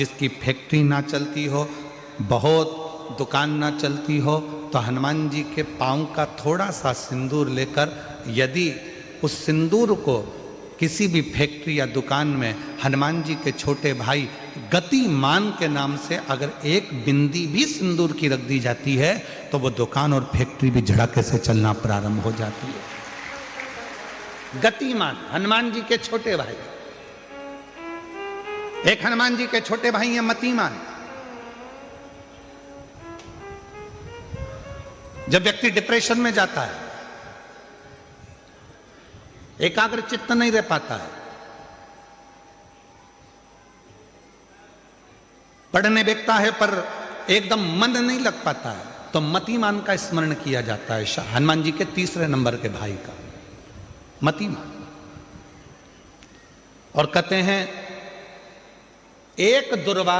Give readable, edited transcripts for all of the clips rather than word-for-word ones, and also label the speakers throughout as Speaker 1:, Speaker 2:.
Speaker 1: जिसकी फैक्ट्री ना चलती हो, बहुत दुकान ना चलती हो, तो हनुमान जी के पाँव का थोड़ा सा सिंदूर लेकर यदि उस सिंदूर को किसी भी फैक्ट्री या दुकान में हनुमान जी के छोटे भाई गतिमान के नाम से अगर एक बिंदी भी सिंदूर की रख दी जाती है तो वो दुकान और फैक्ट्री भी झड़के से चलना प्रारंभ हो जाती है। गतिमान हनुमान जी के छोटे भाई, एक हनुमान जी के छोटे भाई हैं मतिमान। जब व्यक्ति डिप्रेशन में जाता है, एकाग्र चित्त नहीं रह पाता है, पढ़ने बैठता है पर एकदम मन नहीं लग पाता है, तो मतिमान का स्मरण किया जाता है, हनुमान जी के तीसरे नंबर के भाई का, मतिमान। और कहते हैं एक दुर्वा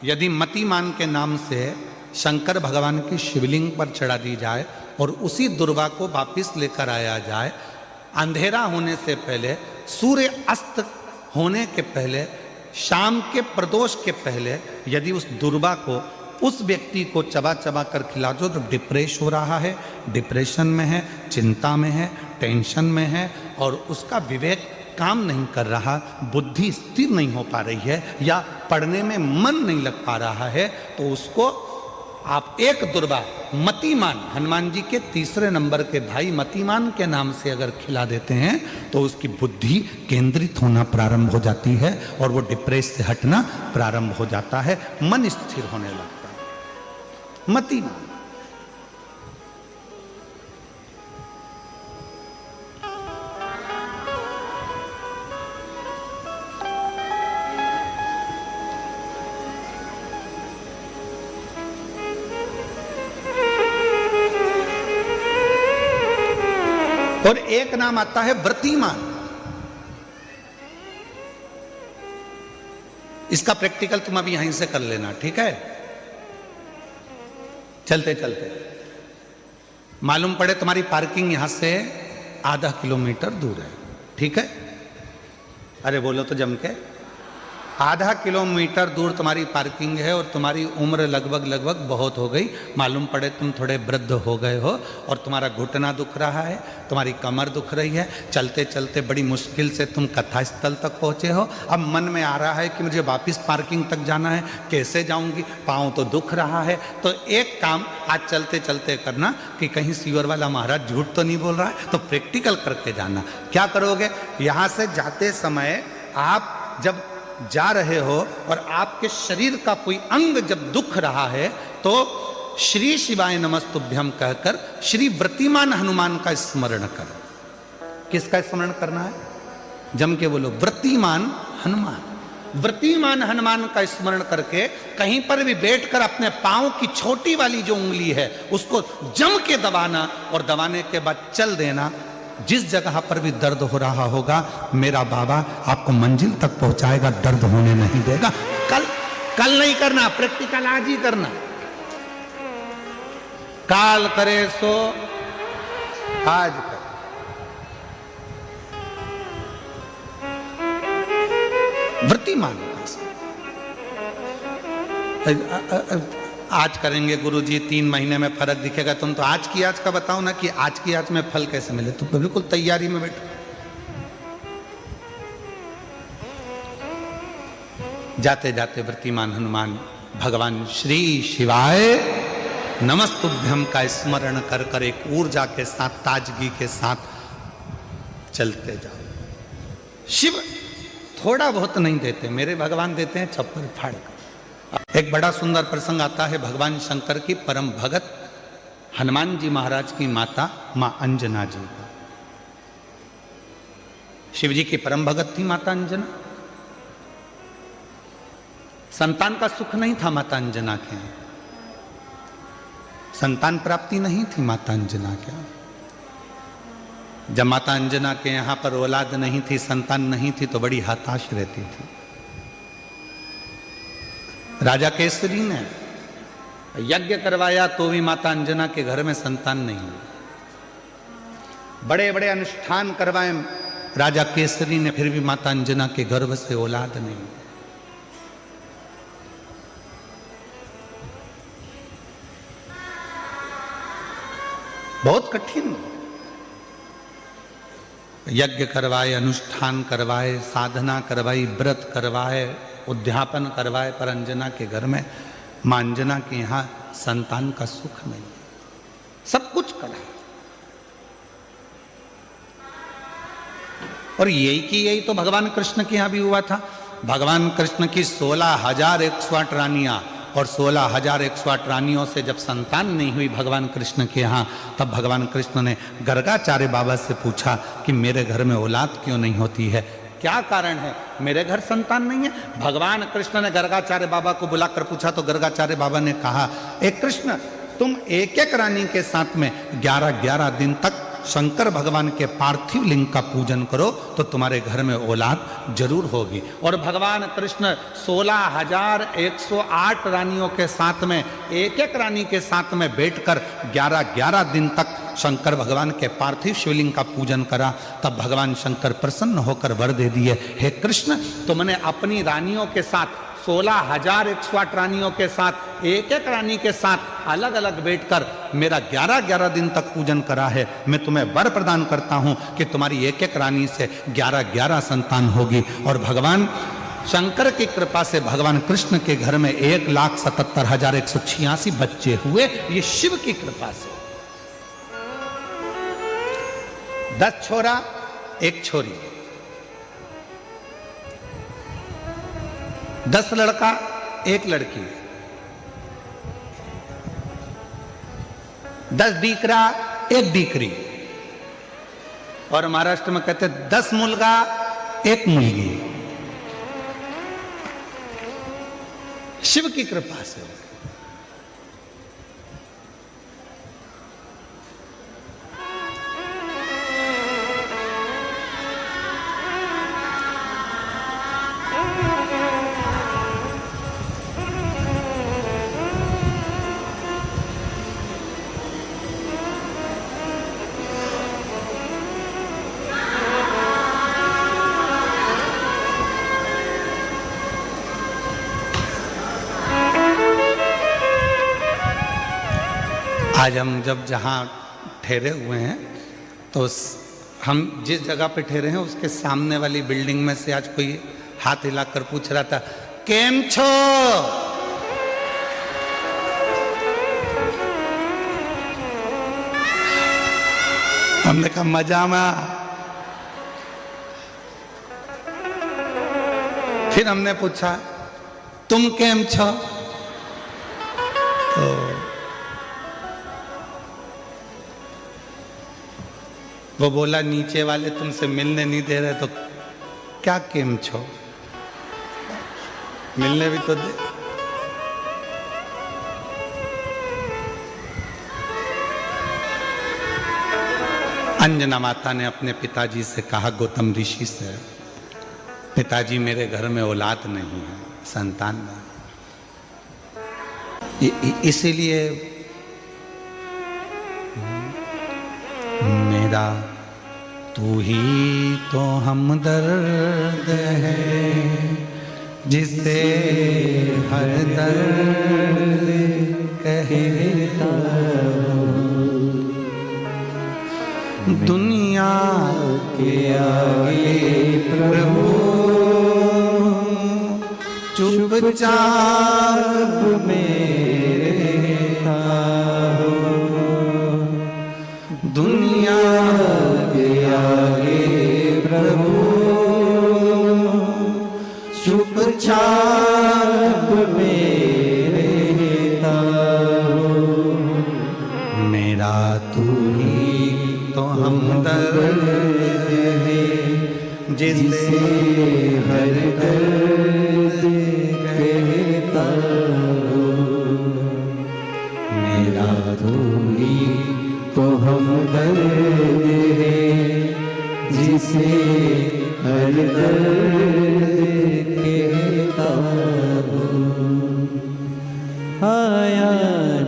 Speaker 1: यदि मतिमान के नाम से शंकर भगवान की शिवलिंग पर चढ़ा दी जाए और उसी दुर्वा को वापिस लेकर आया जाए, अंधेरा होने से पहले, सूर्य अस्त होने के पहले, शाम के प्रदोष के पहले यदि उस दुर्वा को उस व्यक्ति को चबा चबा कर खिला दो तो डिप्रेस हो रहा है, डिप्रेशन में है, चिंता में है, टेंशन में है और उसका विवेक काम नहीं कर रहा, बुद्धि स्थिर नहीं हो पा रही है या पढ़ने में मन नहीं लग पा रहा है, तो उसको आप एक दुर्वा मतिमान, हनुमान जी के तीसरे नंबर के भाई मतिमान के नाम से अगर खिला देते हैं तो उसकी बुद्धि केंद्रित होना प्रारंभ हो जाती है और वो डिप्रेस से हटना प्रारंभ हो जाता है, मन स्थिर होने लगता है। मतिमान और एक नाम आता है व्रतिमान। इसका प्रैक्टिकल तुम अभी यहीं से कर लेना, ठीक है? चलते चलते मालूम पड़े तुम्हारी पार्किंग यहां से आधा किलोमीटर दूर है, ठीक है? अरे बोलो तो जम के, आधा किलोमीटर दूर तुम्हारी पार्किंग है और तुम्हारी उम्र लगभग बहुत हो गई, मालूम पड़े तुम थोड़े वृद्ध हो गए हो और तुम्हारा घुटना दुख रहा है, तुम्हारी कमर दुख रही है, चलते चलते बड़ी मुश्किल से तुम कथा स्थल तक पहुंचे हो, अब मन में आ रहा है कि मुझे वापस पार्किंग तक जाना है, कैसे जाऊंगी, पाँव तो दुख रहा है। तो एक काम आज चलते चलते करना कि कहीं सीवर वाला महाराज झूठ तो नहीं बोल रहा है, तो प्रैक्टिकल करके जाना। क्या करोगे, यहाँ से जाते समय आप जब जा रहे हो और आपके शरीर का कोई अंग जब दुख रहा है तो श्री शिवाय नमस्तुभ्यम कहकर श्री व्रतिमान हनुमान का स्मरण करो। किसका स्मरण करना है? जम के बोलो, व्रतिमान हनुमान। व्रतिमान हनुमान का स्मरण करके कहीं पर भी बैठकर अपने पांव की छोटी वाली जो उंगली है उसको जम के दबाना और दबाने के बाद चल देना। जिस जगह पर भी दर्द हो रहा होगा मेरा बाबा आपको मंजिल तक पहुंचाएगा, दर्द होने नहीं देगा। कल नहीं करना, प्रैक्टिकल आज ही करना। काल करे सो आज कर। व्रतिमान आज करेंगे गुरुजी, 3 महीने में फर्क दिखेगा। तुम तो आज की आज का बताओ ना कि आज की आज में फल कैसे मिले। तुम तो बिल्कुल तैयारी में बैठो। जाते जाते व्रतिमान हनुमान भगवान श्री शिवाय नमस्तुभ्यम का स्मरण कर कर एक ऊर्जा के साथ, ताजगी के साथ चलते जाओ। शिव थोड़ा बहुत नहीं देते, मेरे भगवान देते हैं छप्पर फाड़ कर। एक बड़ा सुंदर प्रसंग आता है भगवान शंकर की परम भगत हनुमान जी महाराज की माता मां अंजना जी का। शिव जी की परम भगत थी माता अंजना। संतान का सुख नहीं था माता अंजना के, संतान प्राप्ति नहीं थी माता अंजना के। जब माता अंजना के यहां पर औलाद नहीं थी, संतान नहीं थी, तो बड़ी हताश रहती थी। राजा केसरी ने यज्ञ करवाया तो भी माता अंजना के घर में संतान नहीं हुई। बड़े बड़े अनुष्ठान करवाए राजा केसरी ने, फिर भी माता अंजना के गर्भ से औलाद नहीं। बहुत कठिन। यज्ञ करवाए, अनुष्ठान करवाए, साधना करवाई, व्रत करवाए, उद्यापन करवाए, पर अंजना के घर में, मां अंजना के यहां संतान का सुख नहीं। सब कुछ करा और यही की यही तो भगवान कृष्ण के यहां भी हुआ था। भगवान कृष्ण की 16,108 रानियां, और 16,108 रानियों से जब संतान नहीं हुई भगवान कृष्ण के यहाँ, तब भगवान कृष्ण ने गर्गाचार्य बाबा से पूछा कि मेरे घर में औलाद क्यों नहीं होती है, क्या कारण है, मेरे घर संतान नहीं है। भगवान कृष्ण ने गर्गाचार्य बाबा को बुलाकर पूछा तो गर्गाचार्य बाबा ने कहा, एक कृष्ण, तुम एक एक रानी के साथ में 11-11 दिन तक शंकर भगवान के पार्थिव लिंग का पूजन करो तो तुम्हारे घर में औलाद जरूर होगी। और भगवान कृष्ण 16,108 रानियों के साथ में एक एक रानी के साथ में बैठकर 11-11 दिन तक शंकर भगवान के पार्थिव शिवलिंग का पूजन करा। तब भगवान शंकर प्रसन्न होकर वर दे दिए, हे कृष्ण, तुमने अपनी रानियों के साथ 16,108 रानियों के साथ एक एक रानी के साथ अलग अलग बैठकर मेरा 11-11 दिन तक पूजन करा है। मैं तुम्हें वर प्रदान करता हूं कि तुम्हारी एक एक रानी से 11-11 संतान होगी। और भगवान शंकर की कृपा से भगवान कृष्ण के घर में 1,77,186 बच्चे हुए। ये शिव की कृपा से। 10 छोरा 1 छोरी, 10 लड़का 1 लड़की, 10 डीकरा 1 डीकरी, और महाराष्ट्र में कहते 10 मुलगा 1 मुलगी। शिव की कृपा से। आज हम जब जहाँ ठहरे हुए हैं तो हम जिस जगह पे ठहरे हैं उसके सामने वाली बिल्डिंग में से आज कोई हाथ हिलाकर पूछ रहा था, केम छो? हमने कहा मजा में। फिर हमने पूछा तुम केम छो? तो वो बोला नीचे वाले तुमसे मिलने नहीं दे रहे, तो क्या केम छो, मिलने भी तो दे। अंजना माता ने अपने पिताजी से कहा, गौतम ऋषि से, पिताजी मेरे घर में औलाद नहीं है, संतान नहीं, इसीलिए मेरा तू ही तो हमदर्द है जिसे हर दर्द कहता हूँ, दुनिया के आगे प्रभु चुपचाप में रहता हूँ, दुनिया के आगे प्रभु चुपचाप में रहता हूँ, मेरा तू ही तो हमदर्द है जिसे हर दर्द कहता हूँ, मेरा तू ही तो हमदर्द है जिसे हर दर्द कहता हूँ। आया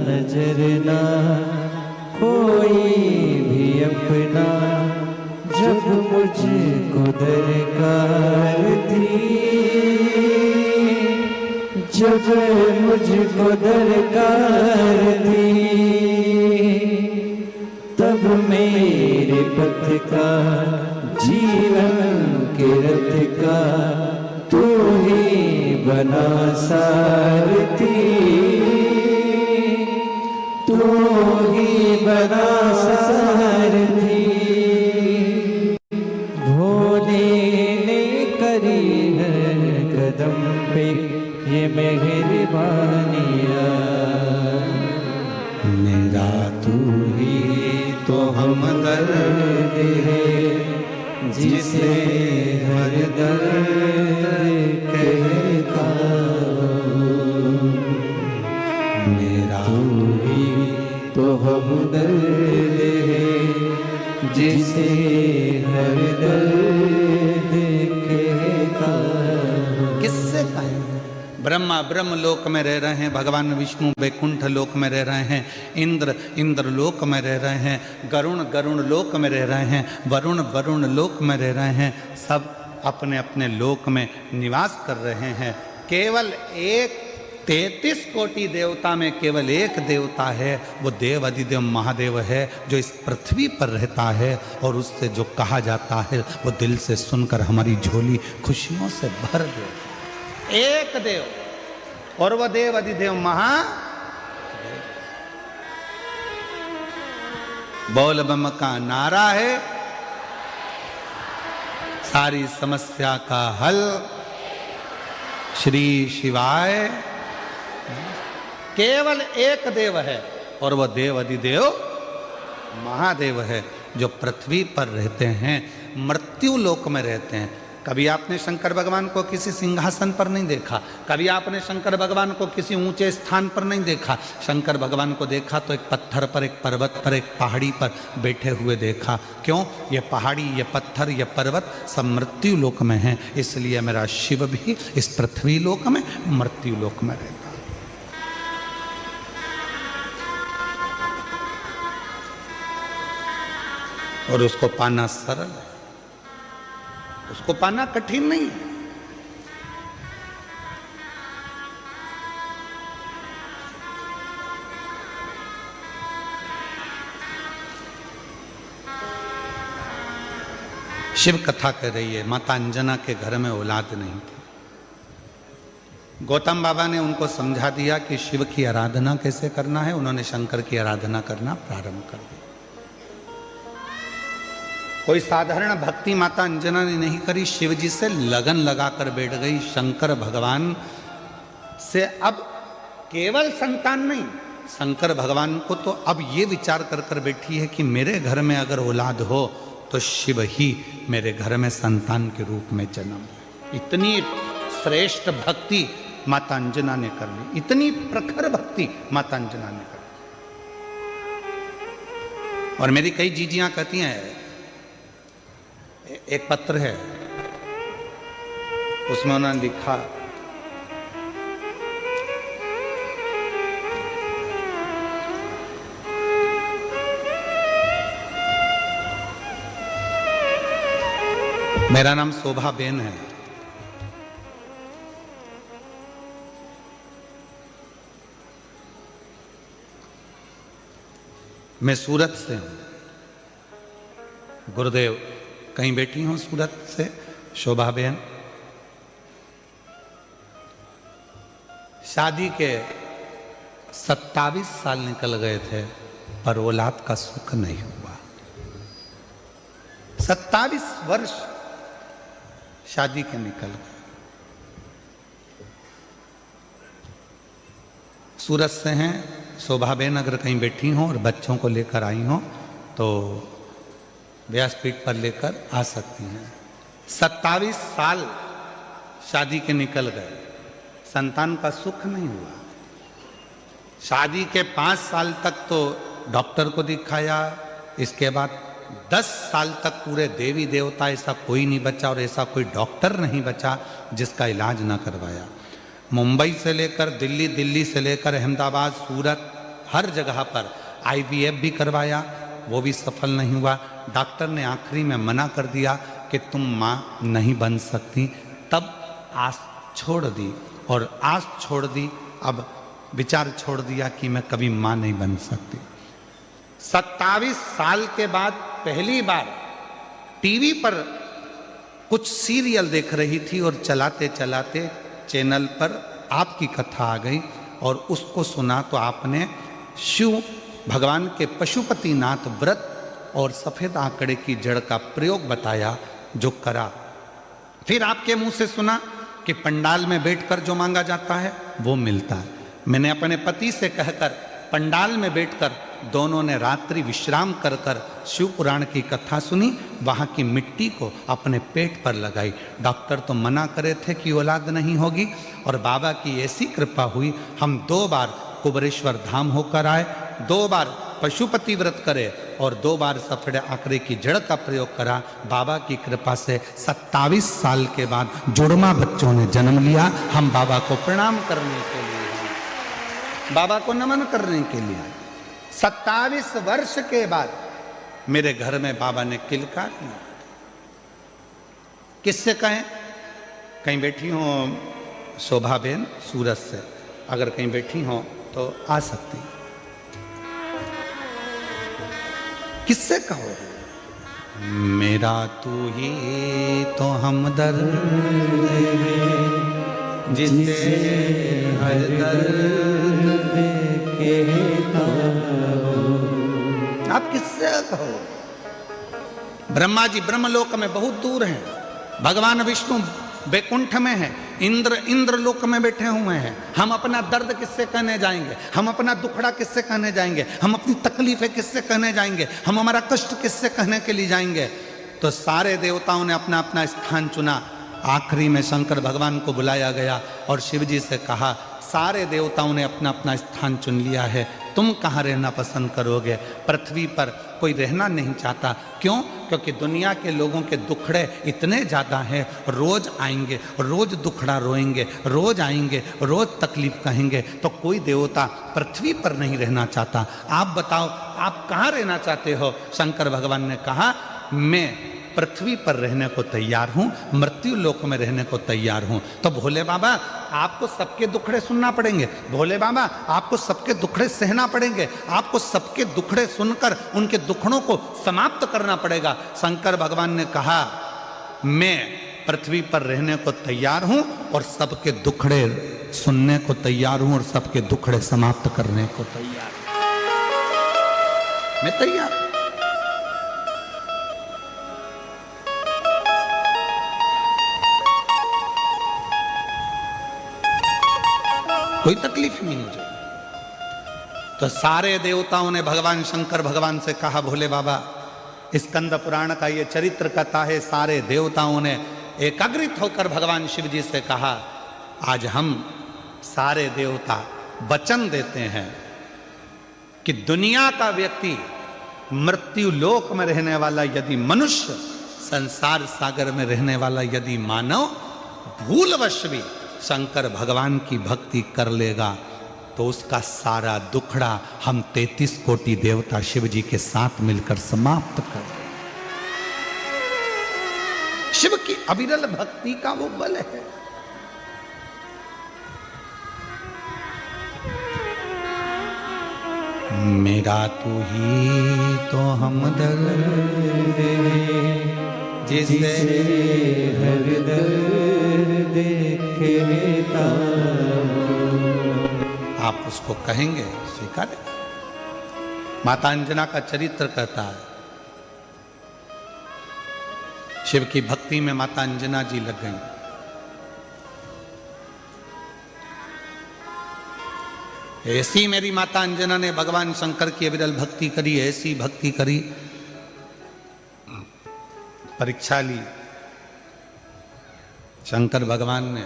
Speaker 1: नजर ना कोई भी अपना जब मुझको दरकार थी, जब मुझको दरकार थी, तब
Speaker 2: मेरे पथ का, जीवन के रथ का तू ही बना सारथी, तू ही बना सारथी। भोले ने करी है कदम पे ये मेहरबानियाँ, मेरा तू ही तो हमदर्द है, जिसे हर दर्द कहता हूँ। मेरा तू ही तो हमदर्द है, जिसे हर दर्द कहता हूँ।
Speaker 1: किससे कहें? ब्रह्मा ब्रह्म लोक में रह रहे हैं, भगवान विष्णु वैकुंठ लोक में रह रहे हैं, इंद्र इंद्र लोक में रह रहे हैं, गरुण गरुण लोक में रह रहे हैं, वरुण वरुण लोक में रह रहे हैं। सब अपने अपने लोक में निवास कर रहे हैं। केवल एक 33 कोटि देवता में केवल एक देवता है, वो देव अधिदेव महादेव है, जो इस पृथ्वी पर रहता है। और उससे जो कहा जाता है वो दिल से सुनकर हमारी झोली खुशियों से भर दे। एक देव, और वह देव अधिदेव महादेव। बोल बम का नारा है, सारी समस्या का हल श्री शिवाय। केवल एक देव है और वह देव अधिदेव महादेव है, जो पृथ्वी पर रहते हैं, मृत्यु लोक में रहते हैं। कभी आपने शंकर भगवान को किसी सिंहासन पर नहीं देखा, कभी आपने शंकर भगवान को किसी ऊंचे स्थान पर नहीं देखा। शंकर भगवान को देखा तो एक पत्थर पर, एक पर्वत पर, एक पहाड़ी पर बैठे हुए देखा। क्यों? ये पहाड़ी, ये पत्थर, ये पर्वत सब मृत्यु लोक में हैं। इसलिए मेरा शिव भी इस पृथ्वी लोक में, मृत्यु लोक में रहता। और उसको पाना सरल है, उसको पाना कठिन नहीं है। शिव कथा कह रही है, माता अंजना के घर में औलाद नहीं थी। गौतम बाबा ने उनको समझा दिया कि शिव की आराधना कैसे करना है। उन्होंने शंकर की आराधना करना प्रारंभ कर दिया। कोई साधारण भक्ति माता अंजना ने नहीं करी, शिव जी से लगन लगाकर बैठ गई। शंकर भगवान से अब केवल संतान नहीं, शंकर भगवान को तो अब ये विचार कर कर बैठी है कि मेरे घर में अगर औलाद हो तो शिव ही मेरे घर में संतान के रूप में जन्म। इतनी श्रेष्ठ भक्ति माता अंजना ने कर ली, इतनी प्रखर भक्ति माता अंजना ने कर ली। और मेरी कई जीजियां कहती हैं, एक पत्र है उसमें उन्होंने लिखा, मेरा नाम शोभा बेन है, मैं सूरत से हूं। गुरुदेव कहीं बैठी हूं सूरत से, शोभा बेन। शादी के 27 साल निकल गए थे पर औलाद का सुख नहीं हुआ। 27 वर्ष शादी के निकल गए। सूरत से हैं शोभा बेन, अगर कहीं बैठी हों और बच्चों को लेकर आई हों तो व्यासपीठ पर लेकर आ सकती हैं। 27 साल शादी के निकल गए, संतान का सुख नहीं हुआ। शादी के 5 साल तक तो डॉक्टर को दिखाया, इसके बाद 10 साल तक पूरे देवी देवता ऐसा कोई नहीं बचा और ऐसा कोई डॉक्टर नहीं बचा जिसका इलाज ना करवाया। मुंबई से लेकर दिल्ली, दिल्ली से लेकर अहमदाबाद, सूरत, हर जगह पर IVF भी करवाया, वो भी सफल नहीं हुआ। डॉक्टर ने आखिरी में मना कर दिया कि तुम माँ नहीं बन सकती। तब आस छोड़ दी, और आस छोड़ दी, अब विचार छोड़ दिया कि मैं कभी माँ नहीं बन सकती। 27 साल के बाद पहली बार टीवी पर कुछ सीरियल देख रही थी और चलाते चलाते चैनल पर आपकी कथा आ गई और उसको सुना तो आपने शिव भगवान के पशुपतिनाथ व्रत और सफेद आंकड़े की जड़ का प्रयोग बताया, जो करा। फिर आपके मुंह से सुना कि पंडाल में बैठकर जो मांगा जाता है वो मिलता है। मैंने अपने पति से कहकर पंडाल में बैठकर दोनों ने रात्रि विश्राम कर कर शिव पुराण की कथा सुनी, वहाँ की मिट्टी को अपने पेट पर लगाई। डॉक्टर तो मना करे थे कि औलाद नहीं होगी, और बाबा की ऐसी कृपा हुई, हम 2 बार कुबरेश्वर धाम होकर आए, 2 बार पशुपति व्रत करे और 2 बार सफेद आंकड़े की जड़ का प्रयोग करा। बाबा की कृपा से 27 साल के बाद जुड़वा बच्चों ने जन्म लिया। हम बाबा को प्रणाम करने के लिए, बाबा को नमन करने के लिए 27 वर्ष के बाद मेरे घर में बाबा ने किलकार किया। किससे कहें? कहीं बैठी हो शोभा बेन सूरत से, अगर कहीं बैठी हो तो आ सकती। किससे कहो? मेरा तू ही तो हमदर्द है, जिसे हर दर्द कहता हो। आप किससे कहो? ब्रह्मा जी ब्रह्मलोक में बहुत दूर हैं, भगवान विष्णु वैकुंठ में है, इंद्र लोक में बैठे हुए हैं। हम अपना दर्द किससे कहने जाएंगे? हम अपना दुखड़ा किससे कहने जाएंगे? हम अपनी तकलीफें किससे कहने जाएंगे? हम हमारा कष्ट किससे कहने के लिए जाएंगे? तो सारे देवताओं ने अपना अपना स्थान चुना। आखिरी में शंकर भगवान को बुलाया गया और शिव जी से कहा, सारे देवताओं ने अपना अपना स्थान चुन लिया है, तुम कहाँ रहना पसंद करोगे? पृथ्वी पर कोई रहना नहीं चाहता। क्यों? क्योंकि दुनिया के लोगों के दुखड़े इतने ज़्यादा हैं, रोज़ आएंगे, रोज़ दुखड़ा रोएंगे, रोज़ आएंगे, रोज़ तकलीफ कहेंगे, तो कोई देवता पृथ्वी पर नहीं रहना चाहता। आप बताओ, आप कहाँ रहना चाहते हो? शंकर भगवान ने कहा, मैं पृथ्वी पर रहने को तैयार हूं, मृत्यु लोक में रहने को तैयार हूं। तो भोले बाबा आपको सबके दुखड़े सुनना पड़ेंगे, भोले बाबा आपको सबके दुखड़े सहना पड़ेंगे, आपको सबके दुखड़े सुनकर उनके दुखड़ों को समाप्त करना पड़ेगा। शंकर भगवान ने कहा, मैं पृथ्वी पर रहने को तैयार हूं और सबके दुखड़े सुनने को तैयार हूं और सबके दुखड़े समाप्त करने को तैयार हूं। मैं तैयार हूं। कोई तकलीफ नहीं मुझे। तो सारे देवताओं ने भगवान शंकर भगवान से कहा, भोले बाबा स्कंद पुराण का ये चरित्र कथा है। सारे देवताओं ने एकाग्रित होकर भगवान शिव जी से कहा, आज हम सारे देवता वचन देते हैं कि दुनिया का व्यक्ति, मृत्यु लोक में रहने वाला यदि मनुष्य, संसार सागर में रहने वाला यदि मानव भूलवश भी शंकर भगवान की भक्ति कर लेगा तो उसका सारा दुखड़ा हम 33 कोटि देवता शिव जी के साथ मिलकर समाप्त कर देंगे। शिव की अविरल भक्ति का वो बल है। मेरा तू ही तो हमदर्द है, जिसे हर दर्द कहता हो। आप उसको कहेंगे, स्वीकारें। माता अंजना का चरित्र कहता है, शिव की भक्ति में माता अंजना जी लग गई। ऐसी मेरी माता अंजना ने भगवान शंकर की अविरल भक्ति करी, ऐसी भक्ति करी, परीक्षा ली। शंकर भगवान ने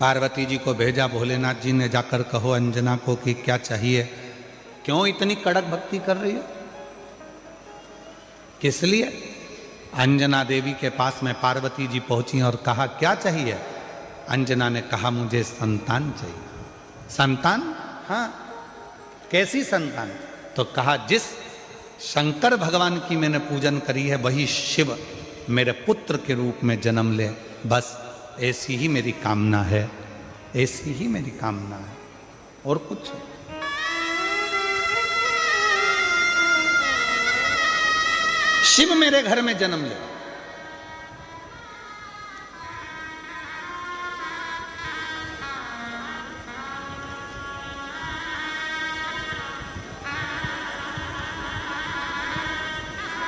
Speaker 1: पार्वती जी को भेजा, भोलेनाथ जी ने जाकर कहो अंजना को कि क्या चाहिए, क्यों इतनी कड़क भक्ति कर रही हो, किस लिए? अंजना देवी के पास में पार्वती जी पहुंची और कहा, क्या चाहिए? अंजना ने कहा, मुझे संतान चाहिए। संतान? हाँ। कैसी संतान? तो कहा, जिस शंकर भगवान की मैंने पूजन करी है वही शिव मेरे पुत्र के रूप में जन्म ले, बस ऐसी ही मेरी कामना है, ऐसी ही मेरी कामना है, और कुछ। शिव मेरे घर में जन्म ले।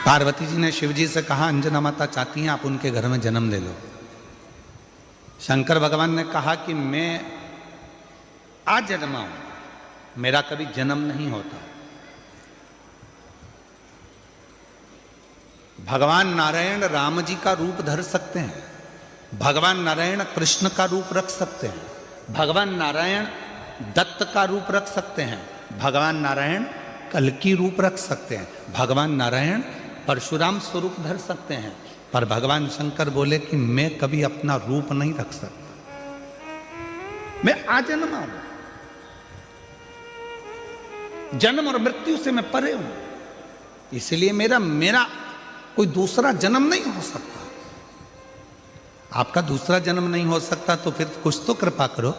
Speaker 1: पार्वती जी ने शिव जी से कहा अंजना माता चाहती हैं आप उनके घर में जन्म ले लो। शंकर भगवान ने कहा कि मैं आज जन्मा हूं, मेरा कभी जन्म नहीं होता। भगवान नारायण राम जी का रूप धर सकते हैं, भगवान नारायण कृष्ण का रूप रख सकते हैं, भगवान नारायण दत्त का रूप रख सकते हैं, भगवान नारायण कल्कि रूप रख सकते हैं, भगवान नारायण परशुराम स्वरूप धर सकते हैं, पर भगवान शंकर बोले कि मैं कभी अपना रूप नहीं रख सकता, मैं आजन्मा हूं, जन्म और मृत्यु से मैं परे हूं, इसलिए मेरा कोई दूसरा जन्म नहीं हो सकता। आपका दूसरा जन्म नहीं हो सकता तो फिर कुछ तो कृपा करो।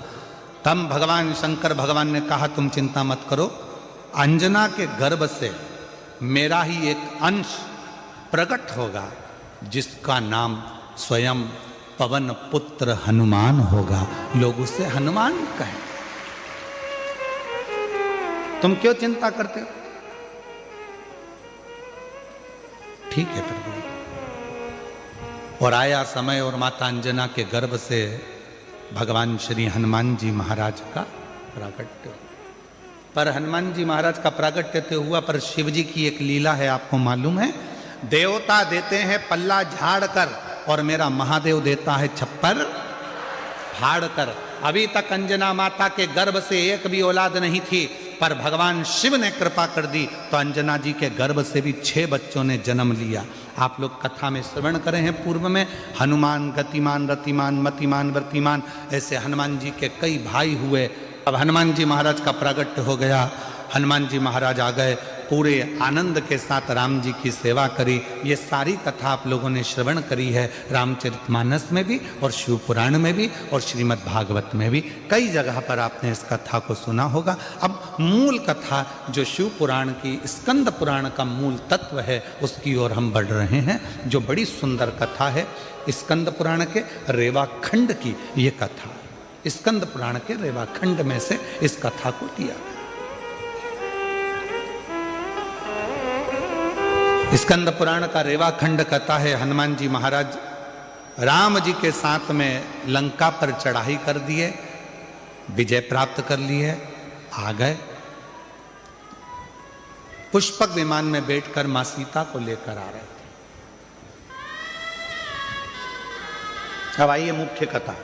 Speaker 1: तब भगवान शंकर भगवान ने कहा तुम चिंता मत करो, अंजना के गर्भ से मेरा ही एक अंश प्रकट होगा जिसका नाम स्वयं पवन पुत्र हनुमान होगा, लोग उसे हनुमान कहें। तुम क्यों चिंता करते हो? ठीक है प्रभु। और आया समय और माता अंजना के गर्भ से भगवान श्री हनुमान जी महाराज का प्राकट्य। पर हनुमान जी महाराज का प्राकट्य तो हुआ, पर शिव जी की एक लीला है, आपको मालूम है? देवता देते हैं पल्ला झाड़ कर और मेरा महादेव देता है छप्पर फाड़ कर। अभी तक अंजना माता के गर्भ से एक भी औलाद नहीं थी, पर भगवान शिव ने कृपा कर दी तो अंजना जी के गर्भ से भी 6 बच्चों ने जन्म लिया। आप लोग कथा में श्रवण करे हैं पूर्व में, हनुमान गतिमान रतिमान मतिमान वर्तिमान, ऐसे हनुमान जी के कई भाई हुए। अब हनुमान जी महाराज का प्रागट्य हो गया, हनुमान जी महाराज आ गए, पूरे आनंद के साथ राम जी की सेवा करी। ये सारी कथा आप लोगों ने श्रवण करी है, रामचरितमानस में भी और शिव पुराण में भी और श्रीमद् भागवत में भी, कई जगह पर आपने इस कथा को सुना होगा। अब मूल कथा जो शिव पुराण की, स्कंद पुराण का मूल तत्व है, उसकी ओर हम बढ़ रहे हैं, जो बड़ी सुंदर कथा है स्कंद पुराण के रेवा खंड की। ये कथा स्कंद पुराण के रेवा खंड में से इस कथा को लिया। स्कंद पुराण का रेवा खंड कथा है, हनुमान जी महाराज राम जी के साथ में लंका पर चढ़ाई कर दिए, विजय प्राप्त कर लिए, आ गए। पुष्पक विमान में बैठकर मां सीता को लेकर आ रहे थे। अब आइए मुख्य कथा,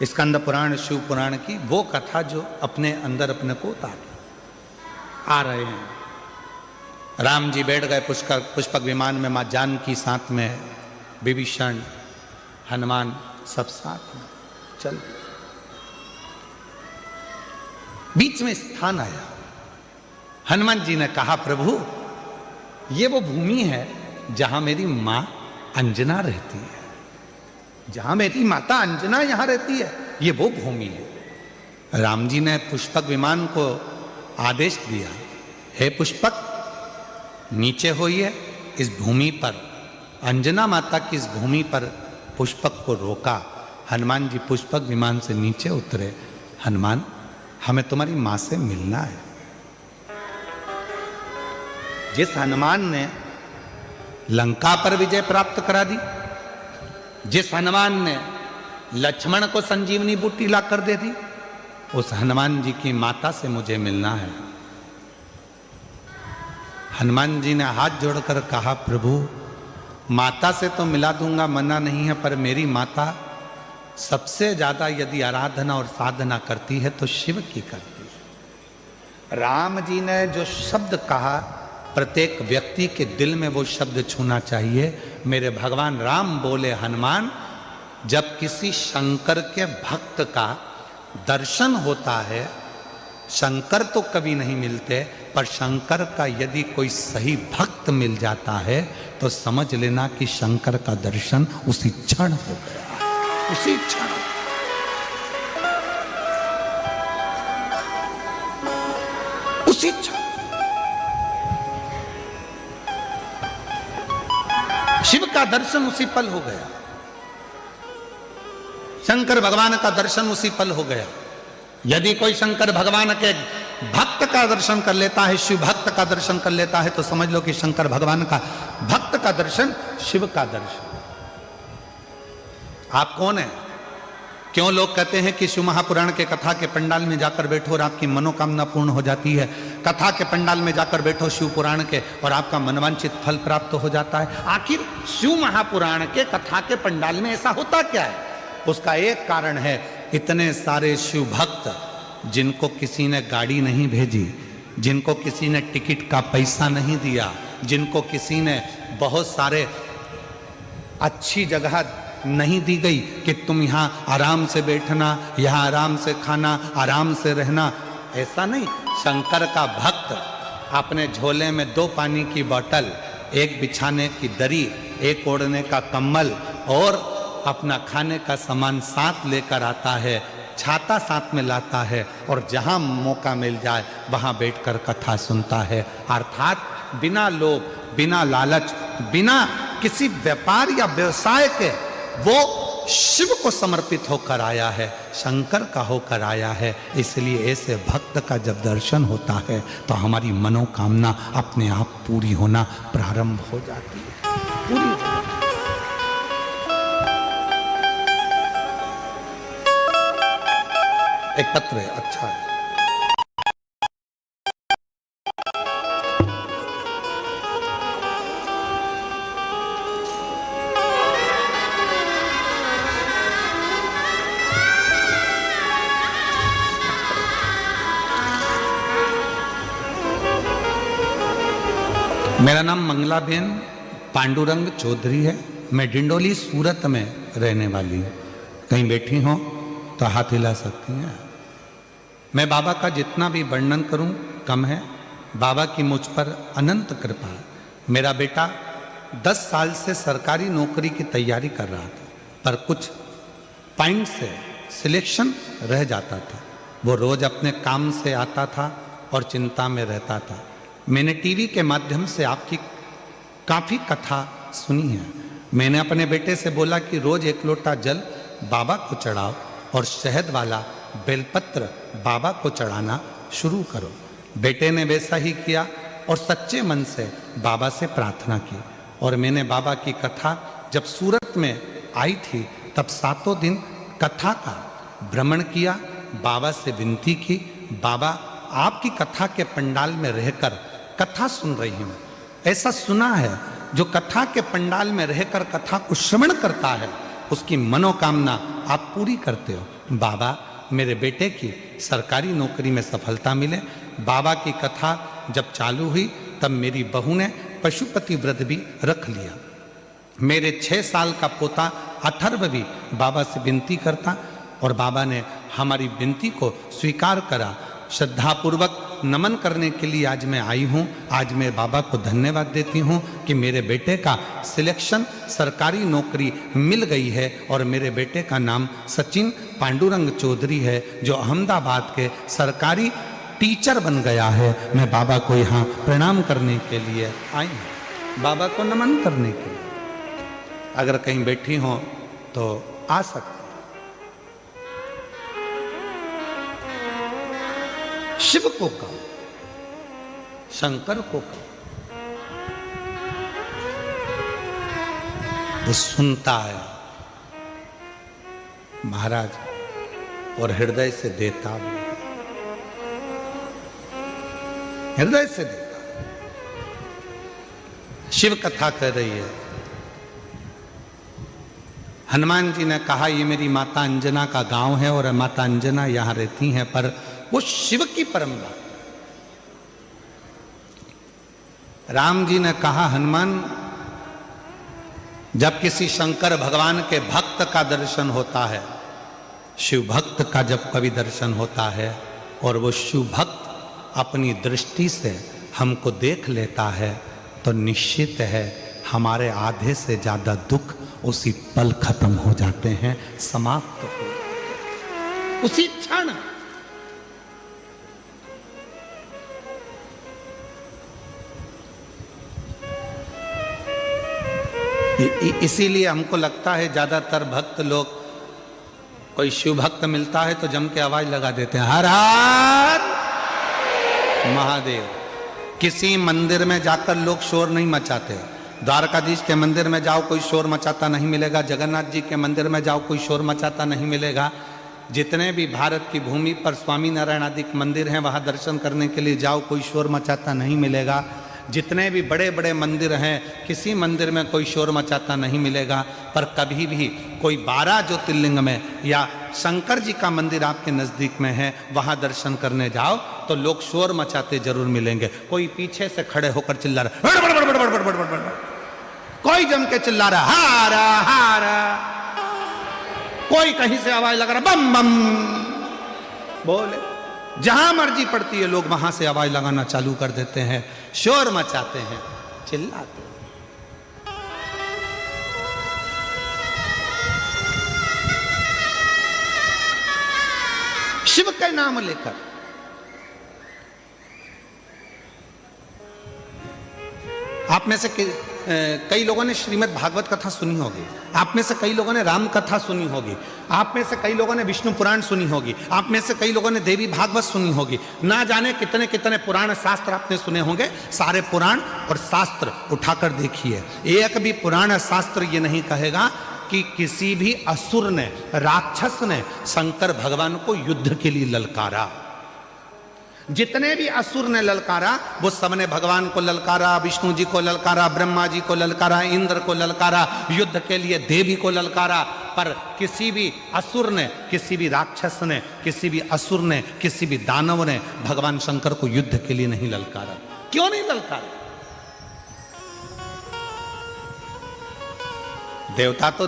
Speaker 1: स्कंद पुराण शिव पुराण की वो कथा जो अपने अंदर अपने को उतार आ रहे हैं। राम जी बैठ गए पुष्पक विमान में, मां जानकी साथ में, विभीषण हनुमान सब साथ में चल। बीच में स्थान आया, हनुमान जी ने कहा प्रभु ये वो भूमि है जहां मेरी मां अंजना रहती है, जहां मेरी माता अंजना यहां रहती है, ये वो भूमि है। राम जी ने पुष्पक विमान को आदेश दिया, हे पुष्पक नीचे होइए, इस भूमि पर, अंजना माता की इस भूमि पर पुष्पक को रोका। हनुमान जी पुष्पक विमान से नीचे उतरे, हनुमान हमें तुम्हारी मां से मिलना है। जिस हनुमान ने लंका पर विजय प्राप्त करा दी, जिस हनुमान ने लक्ष्मण को संजीवनी बूटी ला कर दे दी, उस हनुमान जी की माता से मुझे मिलना है। हनुमान जी ने हाथ जोड़कर कहा प्रभु माता से तो मिला दूंगा, मना नहीं है, पर मेरी माता सबसे ज्यादा यदि आराधना और साधना करती है तो शिव की करती है। राम जी ने जो शब्द कहा, प्रत्येक व्यक्ति के दिल में वो शब्द छूना चाहिए। मेरे भगवान राम बोले, हनुमान जब किसी शंकर के भक्त का दर्शन होता है, शंकर तो कभी नहीं मिलते, पर शंकर का यदि कोई सही भक्त मिल जाता है तो समझ लेना कि शंकर का दर्शन उसी क्षण हो गया, उसी क्षण। उसी क्षण का दर्शन उसी पल हो गया, शंकर भगवान का दर्शन उसी पल हो गया। यदि कोई शंकर भगवान के भक्त का दर्शन कर लेता है, शिव भक्त का दर्शन कर लेता है, तो समझ लो कि शंकर भगवान का भक्त का दर्शन शिव का दर्शन। आप कौन है? क्यों लोग कहते हैं कि शिव महापुराण के कथा के पंडाल में जाकर बैठो और आपकी मनोकामना पूर्ण हो जाती है, कथा के पंडाल में जाकर बैठो शिव पुराण के और आपका मनवांछित फल प्राप्त हो जाता है? आखिर शिव महापुराण के कथा के पंडाल में ऐसा होता क्या है? उसका एक कारण है, इतने सारे शिव भक्त जिनको किसी ने गाड़ी नहीं भेजी, जिनको किसी ने टिकट का पैसा नहीं दिया, जिनको किसी ने बहुत सारे अच्छी जगह नहीं दी गई कि तुम यहां आराम से बैठना, यहां आराम से खाना, आराम से रहना, ऐसा नहीं। शंकर का भक्त अपने झोले में 2 पानी की बोतल, 1 बिछाने की दरी, 1 ओढ़ने का कंबल और अपना खाने का सामान साथ लेकर आता है, छाता साथ में लाता है और जहां मौका मिल जाए वहां बैठकर कथा सुनता है। अर्थात बिना लोभ, बिना लालच, बिना किसी व्यापार या व्यवसाय के वो शिव को समर्पित होकर आया है, शंकर का होकर आया है। इसलिए ऐसे भक्त का जब दर्शन होता है तो हमारी मनोकामना अपने आप पूरी होना प्रारंभ हो जाती है, पूरी। एक पत्र है, अच्छा है। मेरा नाम मंगलाबेन पांडुरंग चौधरी है। मैं डिंडोली सूरत में रहने वाली हूँ। कहीं बैठी हो तो हाथ हिला सकती हैं। मैं बाबा का जितना भी वर्णन करूं कम है। बाबा की मुझ पर अनंत कृपा है। मेरा बेटा 10 साल से सरकारी नौकरी की तैयारी कर रहा था, पर कुछ पॉइंट से सिलेक्शन रह जाता था। वो रोज अपने काम से आता था और चिंता में रहता था। मैंने टीवी के माध्यम से आपकी काफ़ी कथा सुनी है। मैंने अपने बेटे से बोला कि रोज 1 लोटा जल बाबा को चढ़ाओ और शहद वाला बेलपत्र बाबा को चढ़ाना शुरू करो। बेटे ने वैसा ही किया और सच्चे मन से बाबा से प्रार्थना की। और मैंने बाबा की कथा जब सूरत में आई थी तब 7 दिन कथा का भ्रमण किया, बाबा से विनती की, बाबा आपकी कथा के पंडाल में रहकर कथा सुन रही हूँ। ऐसा सुना है जो कथा के पंडाल में रहकर कथा को श्रवण करता है उसकी मनोकामना आप पूरी करते हो। बाबा मेरे बेटे की सरकारी नौकरी में सफलता मिले। बाबा की कथा जब चालू हुई तब मेरी बहू ने पशुपति व्रत भी रख लिया। मेरे 6 साल का पोता अथर्व भी बाबा से विनती करता और बाबा ने हमारी विनती को स्वीकार करा। श्रद्धापूर्वक नमन करने के लिए आज मैं आई हूँ। आज मैं बाबा को धन्यवाद देती हूँ कि मेरे बेटे का सिलेक्शन सरकारी नौकरी मिल गई है और मेरे बेटे का नाम सचिन पांडुरंग चौधरी है, जो अहमदाबाद के सरकारी टीचर बन गया है। मैं बाबा को यहाँ प्रणाम करने के लिए आई हूँ, बाबा को नमन करने के लिए। अगर कहीं बैठी हो तो आ सकते। शिव को कहो, शंकर को कहो, वो सुनता है महाराज और हृदय से देता भी, हृदय से देता। शिव कथा कर रही है। हनुमान जी ने कहा ये मेरी माता अंजना का गांव है और माता अंजना यहां रहती हैं, पर वो शिव की परंपरा। राम जी ने कहा हनुमान जब किसी शंकर भगवान के भक्त का दर्शन होता है, शिव भक्त का जब कभी दर्शन होता है और वो शिव भक्त अपनी दृष्टि से हमको देख लेता है तो निश्चित है हमारे आधे से ज्यादा दुख उसी पल खत्म हो जाते हैं, समाप्त हो जाते हैं उसी क्षण। इसीलिए हमको लगता है ज्यादातर भक्त लोग, कोई शिव भक्त मिलता है तो जम के आवाज लगा देते हैं, हर हर महादेव। किसी मंदिर में जाकर लोग शोर नहीं मचाते। द्वारकाधीश के मंदिर में जाओ कोई शोर मचाता नहीं मिलेगा, जगन्नाथ जी के मंदिर में जाओ कोई शोर मचाता नहीं मिलेगा। जितने भी भारत की भूमि पर स्वामी नारायण आदि मंदिर हैं वहाँ दर्शन करने के लिए जाओ कोई शोर मचाता नहीं मिलेगा। जितने भी बड़े बड़े मंदिर हैं किसी मंदिर में कोई शोर मचाता नहीं मिलेगा। पर कभी भी कोई 12 ज्योतिर्लिंग में या शंकर जी का मंदिर आपके नज़दीक में है वहाँ दर्शन करने जाओ तो लोग शोर मचाते जरूर मिलेंगे। कोई पीछे से खड़े होकर चिल्ला रहा, कोई जम के चिल्ला रहा हारा हारा, कोई कहीं से आवाज लगा रहा बम बम बोले। जहां मर्जी पड़ती है लोग वहां से आवाज लगाना चालू कर देते हैं, शोर मचाते हैं, चिल्लाते हैं। शिव का नाम लेकर आप में से कई लोगों ने श्रीमद् भागवत कथा सुनी होगी, आप में से कई लोगों ने राम कथा सुनी होगी, आप में से कई लोगों ने विष्णु पुराण सुनी होगी, आप में से कई लोगों ने देवी भागवत सुनी होगी। ना जाने कितने कितने पुराण शास्त्र आपने सुने होंगे। सारे पुराण और शास्त्र उठाकर देखिए, एक भी पुराण शास्त्र ये नहीं कहेगा कि किसी भी असुर ने, राक्षस ने शंकर भगवान को युद्ध के लिए ललकारा। जितने भी असुर ने ललकारा वो सबने भगवान को ललकारा, विष्णु जी को ललकारा, ब्रह्मा जी को ललकारा, इंद्र को ललकारा, युद्ध के लिए देवी को ललकारा। पर किसी भी असुर ने, किसी भी राक्षस ने, किसी भी असुर ने, किसी भी दानव ने भगवान शंकर को युद्ध के लिए नहीं ललकारा। क्यों नहीं ललकारा? देवता तो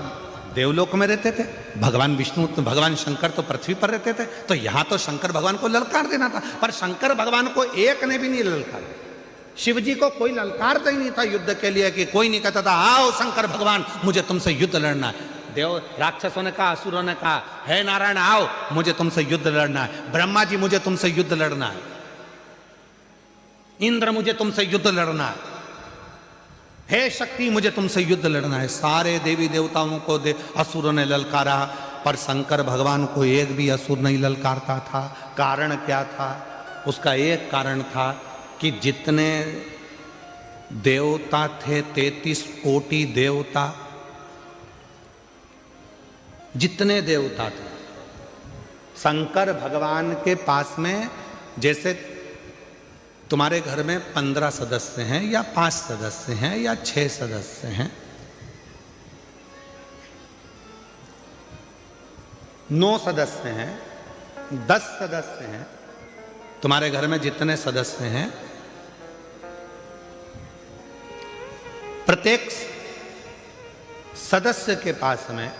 Speaker 1: देवलोक में रहते थे, भगवान विष्णु तो भगवान शंकर तो पृथ्वी पर रहते थे, तो यहां तो शंकर भगवान को ललकार देना था। पर शंकर भगवान को एक ने भी नहीं ललकार। शिव जी को कोई ललकारता ही नहीं था युद्ध के लिए, कि कोई नहीं कहता था आओ शंकर भगवान मुझे तुमसे युद्ध लड़ना है। देव राक्षसों ने कहा, असुरों ने कहा, हे नारायण आओ मुझे तुमसे युद्ध लड़ना है। ब्रह्मा जी मुझे तुमसे युद्ध लड़ना है, इंद्र मुझे तुमसे युद्ध लड़ना है, हे शक्ति मुझे तुमसे युद्ध लड़ना है। सारे देवी देवताओं को असुरों ने ललकारा, पर शंकर भगवान को एक भी असुर नहीं ललकारता था। कारण क्या था? उसका एक कारण था कि जितने देवता थे, 33 कोटि देवता, जितने देवता थे शंकर भगवान के पास में, जैसे तुम्हारे घर में 15 सदस्य हैं या 5 सदस्य हैं या 6 सदस्य हैं, 9 सदस्य हैं, 10 सदस्य हैं, तुम्हारे घर में जितने सदस्य हैं, प्रत्येक सदस्य के पास में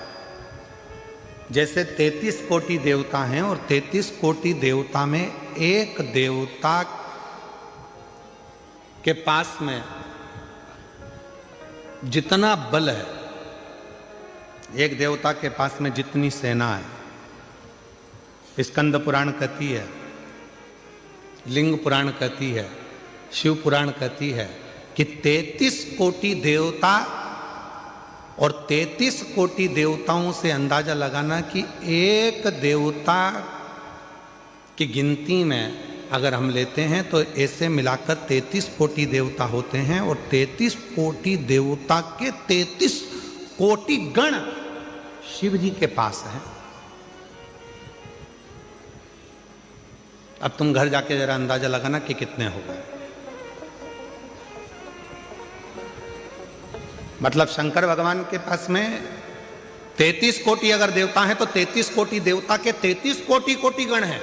Speaker 1: जैसे 33 कोटि देवता हैं और 33 कोटि देवता में एक देवता के पास में जितना बल है, एक देवता के पास में जितनी सेना है, स्कंद पुराण कहती है, लिंग पुराण कहती है, शिव पुराण कहती है कि 33 कोटि देवता और 33 कोटि देवताओं से अंदाजा लगाना कि एक देवता की गिनती में अगर हम लेते हैं तो ऐसे मिलाकर 33 कोटि देवता होते हैं और 33 कोटि देवता के 33 कोटि गण शिव जी के पास हैं। अब तुम घर जाके जरा अंदाजा लगाना कि कितने हो गए। मतलब शंकर भगवान के पास में 33 कोटि अगर देवता हैं तो 33 कोटि देवता के 33 कोटि कोटि गण हैं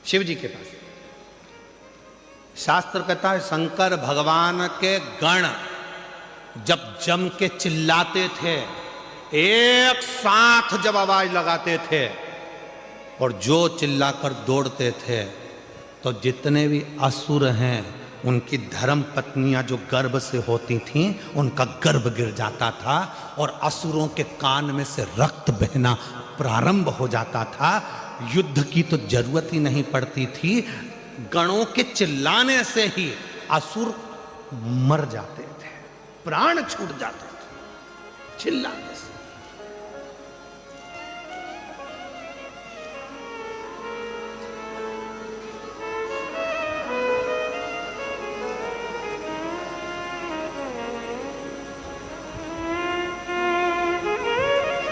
Speaker 1: शिव जी के पास। शास्त्र कहता है शंकर भगवान के गण जब जम के चिल्लाते थे, एक साथ जब आवाज लगाते थे और जो चिल्लाकर दौड़ते थे, तो जितने भी असुर हैं उनकी धर्म पत्नियां जो गर्भ से होती थीं उनका गर्भ गिर जाता था और असुरों के कान में से रक्त बहना प्रारंभ हो जाता था। युद्ध की तो जरूरत ही नहीं पड़ती थी, गणों के चिल्लाने से ही असुर मर जाते थे, प्राण छूट जाते थे चिल्लाने से।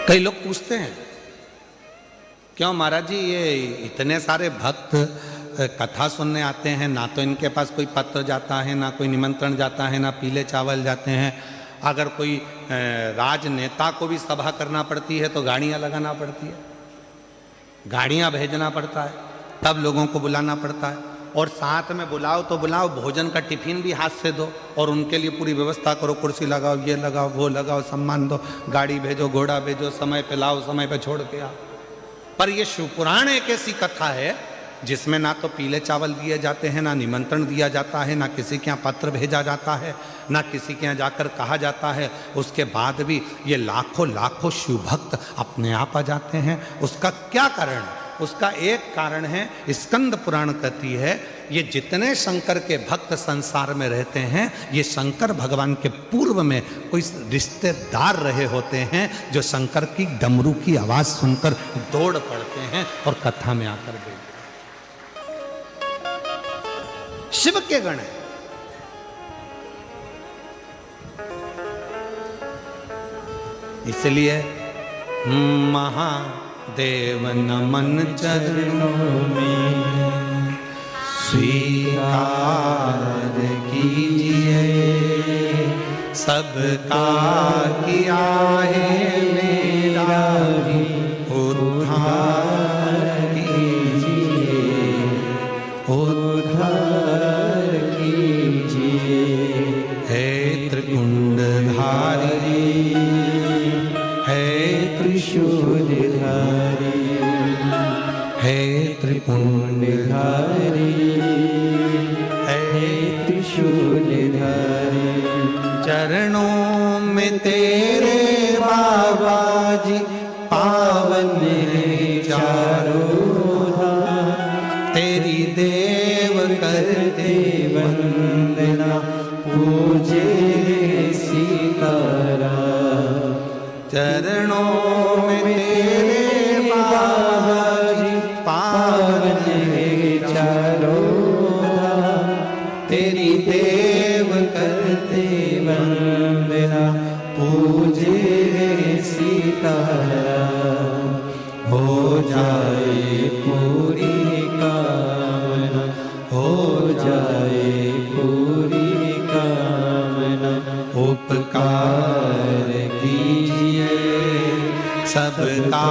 Speaker 1: कई लोग पूछते हैं, क्यों महाराज जी ये इतने सारे भक्त कथा सुनने आते हैं, ना तो इनके पास कोई पत्र जाता है, ना कोई निमंत्रण जाता है, ना पीले चावल जाते हैं। अगर कोई राजनेता को भी सभा करना पड़ती है तो गाड़ियां लगाना पड़ती है, गाड़ियां भेजना पड़ता है, तब लोगों को बुलाना पड़ता है। और साथ में बुलाओ तो बुलाओ, भोजन का टिफिन भी हाथ से दो और उनके लिए पूरी व्यवस्था करो, कुर्सी लगाओ, ये लगाओ, वो लगाओ, सम्मान दो, गाड़ी भेजो, घोड़ा भेजो, समय पे लाओ, समय पे छोड़ के आओ। पर ये शिवपुराण एक ऐसी कथा है जिसमें ना तो पीले चावल दिए जाते हैं, ना निमंत्रण दिया जाता है, ना किसी के यहाँ पत्र भेजा जाता है, ना किसी के यहाँ जाकर कहा जाता है। उसके बाद भी ये लाखों लाखों शिव भक्त अपने आप आ जाते हैं। उसका क्या कारण है? उसका एक कारण है, स्कंद पुराण कहती है, ये जितने शंकर के भक्त संसार में रहते हैं, ये शंकर भगवान के पूर्व में कोई रिश्तेदार रहे होते हैं जो शंकर की डमरू की आवाज सुनकर दौड़ पड़ते हैं और कथा में आकर बैठते हैं। शिव के गण है। इसलिए महादेव नमन चरणों में स्वीकार कीजिए, सबका किया है मेरा भी उद्धार कीजिए, उद्धार कीजिए। हे त्रिकुंडधारी, हे त्रिशूलधारी, हे त्रिपुंडधारी, हे त्रिशूलधारी। चरणों में तेरे बाबा जी पावन है चारों धाम, तेरी देव करते वंदना, पूजे सीताराम। चरणों में तेरे बाबा जी पावन है चारों धाम, तेरी देव करते वंदना, पूजे सीताराम। हो जाए पूरी कामना, हो जाए पूरी कामना, उपकार कीजिए, सबका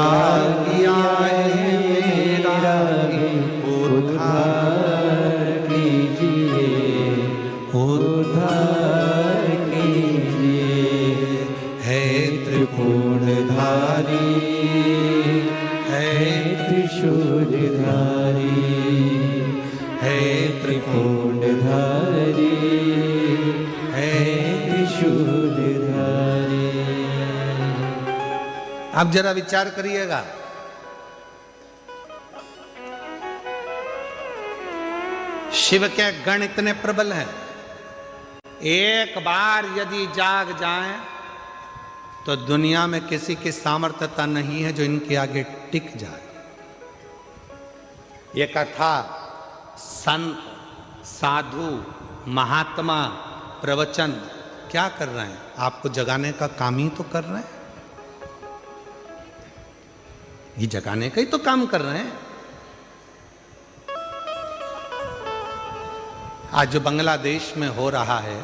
Speaker 1: किया है मेरा उद्धार कीजिए, उद्धार कीजिए। हे त्रिपुंडधारी, हे त्रिशूलधारी, हे त्रिपुंडधारी, हे त्रिशूलधारी। आप जरा विचार करिएगा, शिव के गण इतने प्रबल हैं, एक बार यदि जाग जाएं तो दुनिया में किसी की सामर्थ्यता नहीं है जो इनके आगे टिक जाए। ये कथा संत, साधु, महात्मा, प्रवचन क्या कर रहे हैं? आपको जगाने का काम ही तो कर रहे हैं, ये जगाने का ही तो काम कर रहे हैं। आज जो बांग्लादेश में हो रहा है,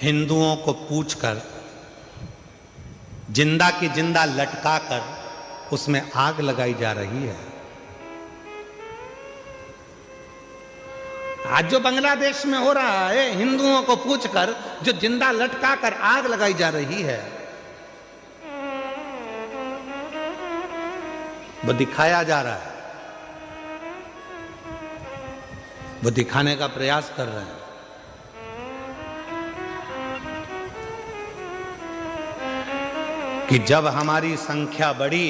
Speaker 1: हिंदुओं को पूछकर जिंदा की जिंदा लटकाकर उसमें आग लगाई जा रही है। आज जो बांग्लादेश में हो रहा है, हिंदुओं को पूछकर जो जिंदा लटकाकर आग लगाई जा रही है, वो दिखाया जा रहा है, वो दिखाने का प्रयास कर रहे हैं। कि जब हमारी संख्या बढ़ी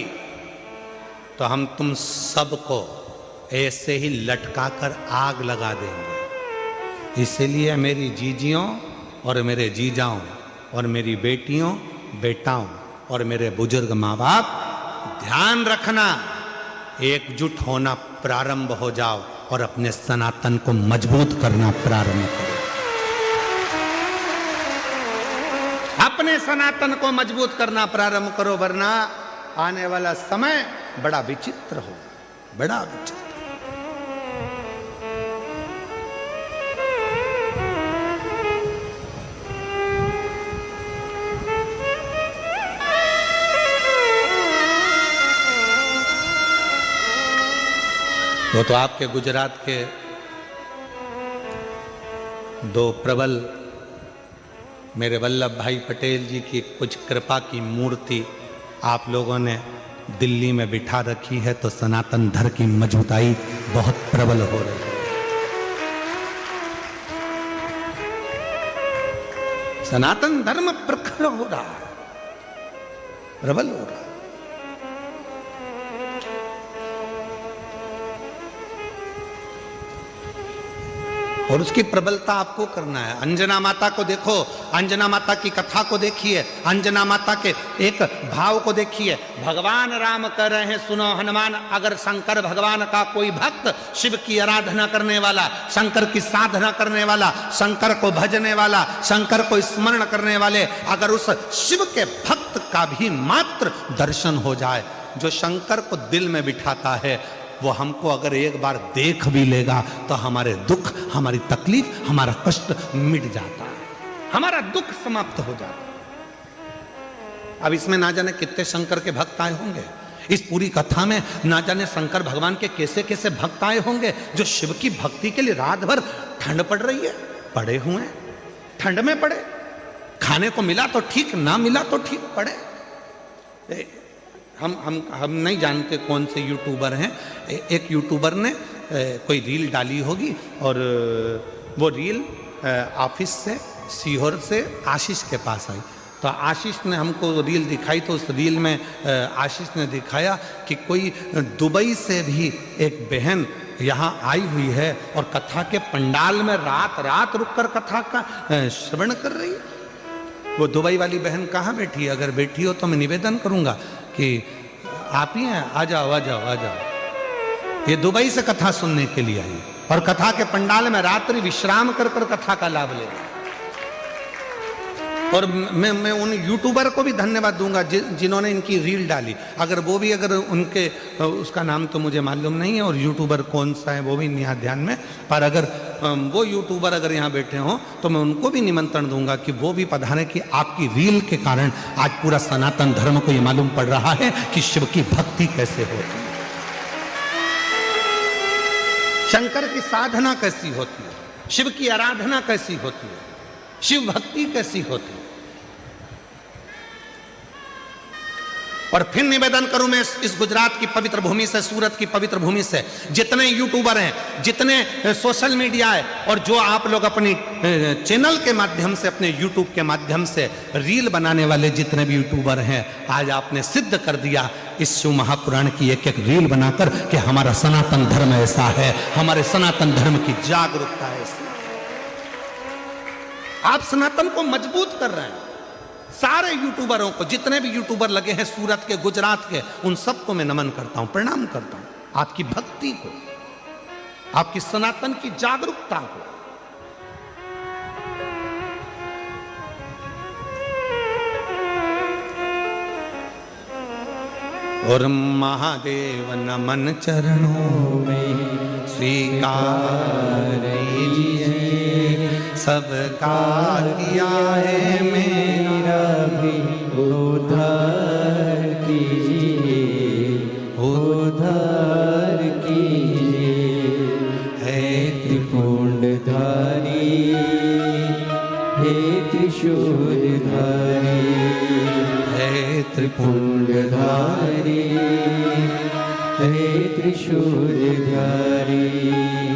Speaker 1: तो हम तुम सबको ऐसे ही लटकाकर आग लगा देंगे। इसीलिए मेरी जीजियों और मेरे जीजाओं और मेरी बेटियों बेटाओं और मेरे बुजुर्ग माँ बाप, ध्यान रखना, एकजुट होना प्रारंभ हो जाओ और अपने सनातन को मजबूत करना प्रारंभ करो। अपने सनातन को मजबूत करना प्रारंभ करो, वरना आने वाला समय बड़ा विचित्र हो, बड़ा विचित्र। वो तो आपके गुजरात के दो प्रबल मेरे वल्लभ भाई पटेल जी की कुछ कृपा की मूर्ति आप लोगों ने दिल्ली में बिठा रखी है, तो सनातन धर्म की मजबूताई बहुत प्रबल हो रही है। सनातन धर्म प्रखर हो रहा है, प्रबल हो रहा है। और उसकी प्रबलता आपको करना है। अंजना माता को देखो, अंजना माता की कथा को देखिए, अंजना माता के एक भाव को देखिए। भगवान राम कह रहे हैं, सुनो हनुमान, अगर शंकर भगवान का कोई भक्त, शिव की आराधना करने वाला, शंकर की साधना करने वाला, शंकर को भजने वाला, शंकर को स्मरण करने वाले, अगर उस शिव के भक्त का भी मात्र दर्शन हो जाए, जो शंकर को दिल में बिठाता है, वो हमको अगर एक बार देख भी लेगा तो हमारे दुख, हमारी तकलीफ, हमारा कष्ट मिट जाता है, हमारा दुख समाप्त हो जाता है। अब इसमें ना जाने कितने शंकर के भक्त आए होंगे, इस पूरी कथा में ना जाने शंकर भगवान के कैसे कैसे भक्त आए होंगे, जो शिव की भक्ति के लिए रात भर ठंड पड़ रही है, पड़े हुए हैं, ठंड में पड़े, खाने को मिला तो ठीक, ना मिला तो ठीक, पड़े। हम नहीं जानते कौन से यूट्यूबर हैं, एक यूट्यूबर ने कोई रील डाली होगी और वो रील ऑफिस से सीहोर से आशीष के पास आई, तो आशीष ने हमको रील दिखाई, तो उस रील में आशीष ने दिखाया कि कोई दुबई से भी एक बहन यहाँ आई हुई है और कथा के पंडाल में रात रात रुककर कथा का श्रवण कर रही है। वो दुबई वाली बहन कहाँ बैठी है? अगर बैठी हो तो मैं निवेदन करूँगा कि आप ही हैं, आ जाओ आ जाओ आ जाओ। ये दुबई से कथा सुनने के लिए आई और कथा के पंडाल में रात्रि विश्राम कर कर कथा का लाभ ले रही। और मैं उन यूट्यूबर को भी धन्यवाद दूंगा जिन्होंने इनकी रील डाली। अगर वो भी, अगर उनके, उसका नाम तो मुझे मालूम नहीं है और यूट्यूबर कौन सा है वो भी नहीं ध्यान में, पर अगर वो यूट्यूबर अगर यहाँ बैठे हों तो मैं उनको भी निमंत्रण दूंगा कि वो भी पधारें, कि आपकी रील के कारण आज पूरा सनातन धर्म को ये मालूम पड़ रहा है कि शिव की भक्ति कैसे होती है, शंकर की साधना कैसी होती है, शिव की आराधना कैसी होती है, शिव भक्ति कैसी होती है। और फिर निवेदन करूं मैं इस गुजरात की पवित्र भूमि से, सूरत की पवित्र भूमि से, जितने यूट्यूबर हैं, जितने सोशल मीडिया है और जो आप लोग अपनी चैनल के माध्यम से, अपने यूट्यूब के माध्यम से रील बनाने वाले जितने भी यूट्यूबर हैं, आज आपने सिद्ध कर दिया इस शिव महापुराण की एक एक रील बनाकर कि हमारा सनातन धर्म ऐसा है, हमारे सनातन धर्म की जागरूकता ऐसी। आप सनातन को मजबूत कर रहे हैं। सारे यूट्यूबरों को, जितने भी यूट्यूबर लगे हैं सूरत के, गुजरात के, उन सबको मैं नमन करता हूं, प्रणाम करता हूं, आपकी भक्ति को, आपकी सनातन की जागरूकता को। और महादेव नमन चरणों में स्वीकार लीजिए, सबका किया है मेरा भी उद्धार कीजिए, उद्धार कीजिए।
Speaker 2: हे त्रिपुंडधारी, हे त्रिशूलधारी,
Speaker 1: हे
Speaker 2: त्रिपुंडधारी, हे त्रिशूलधारी,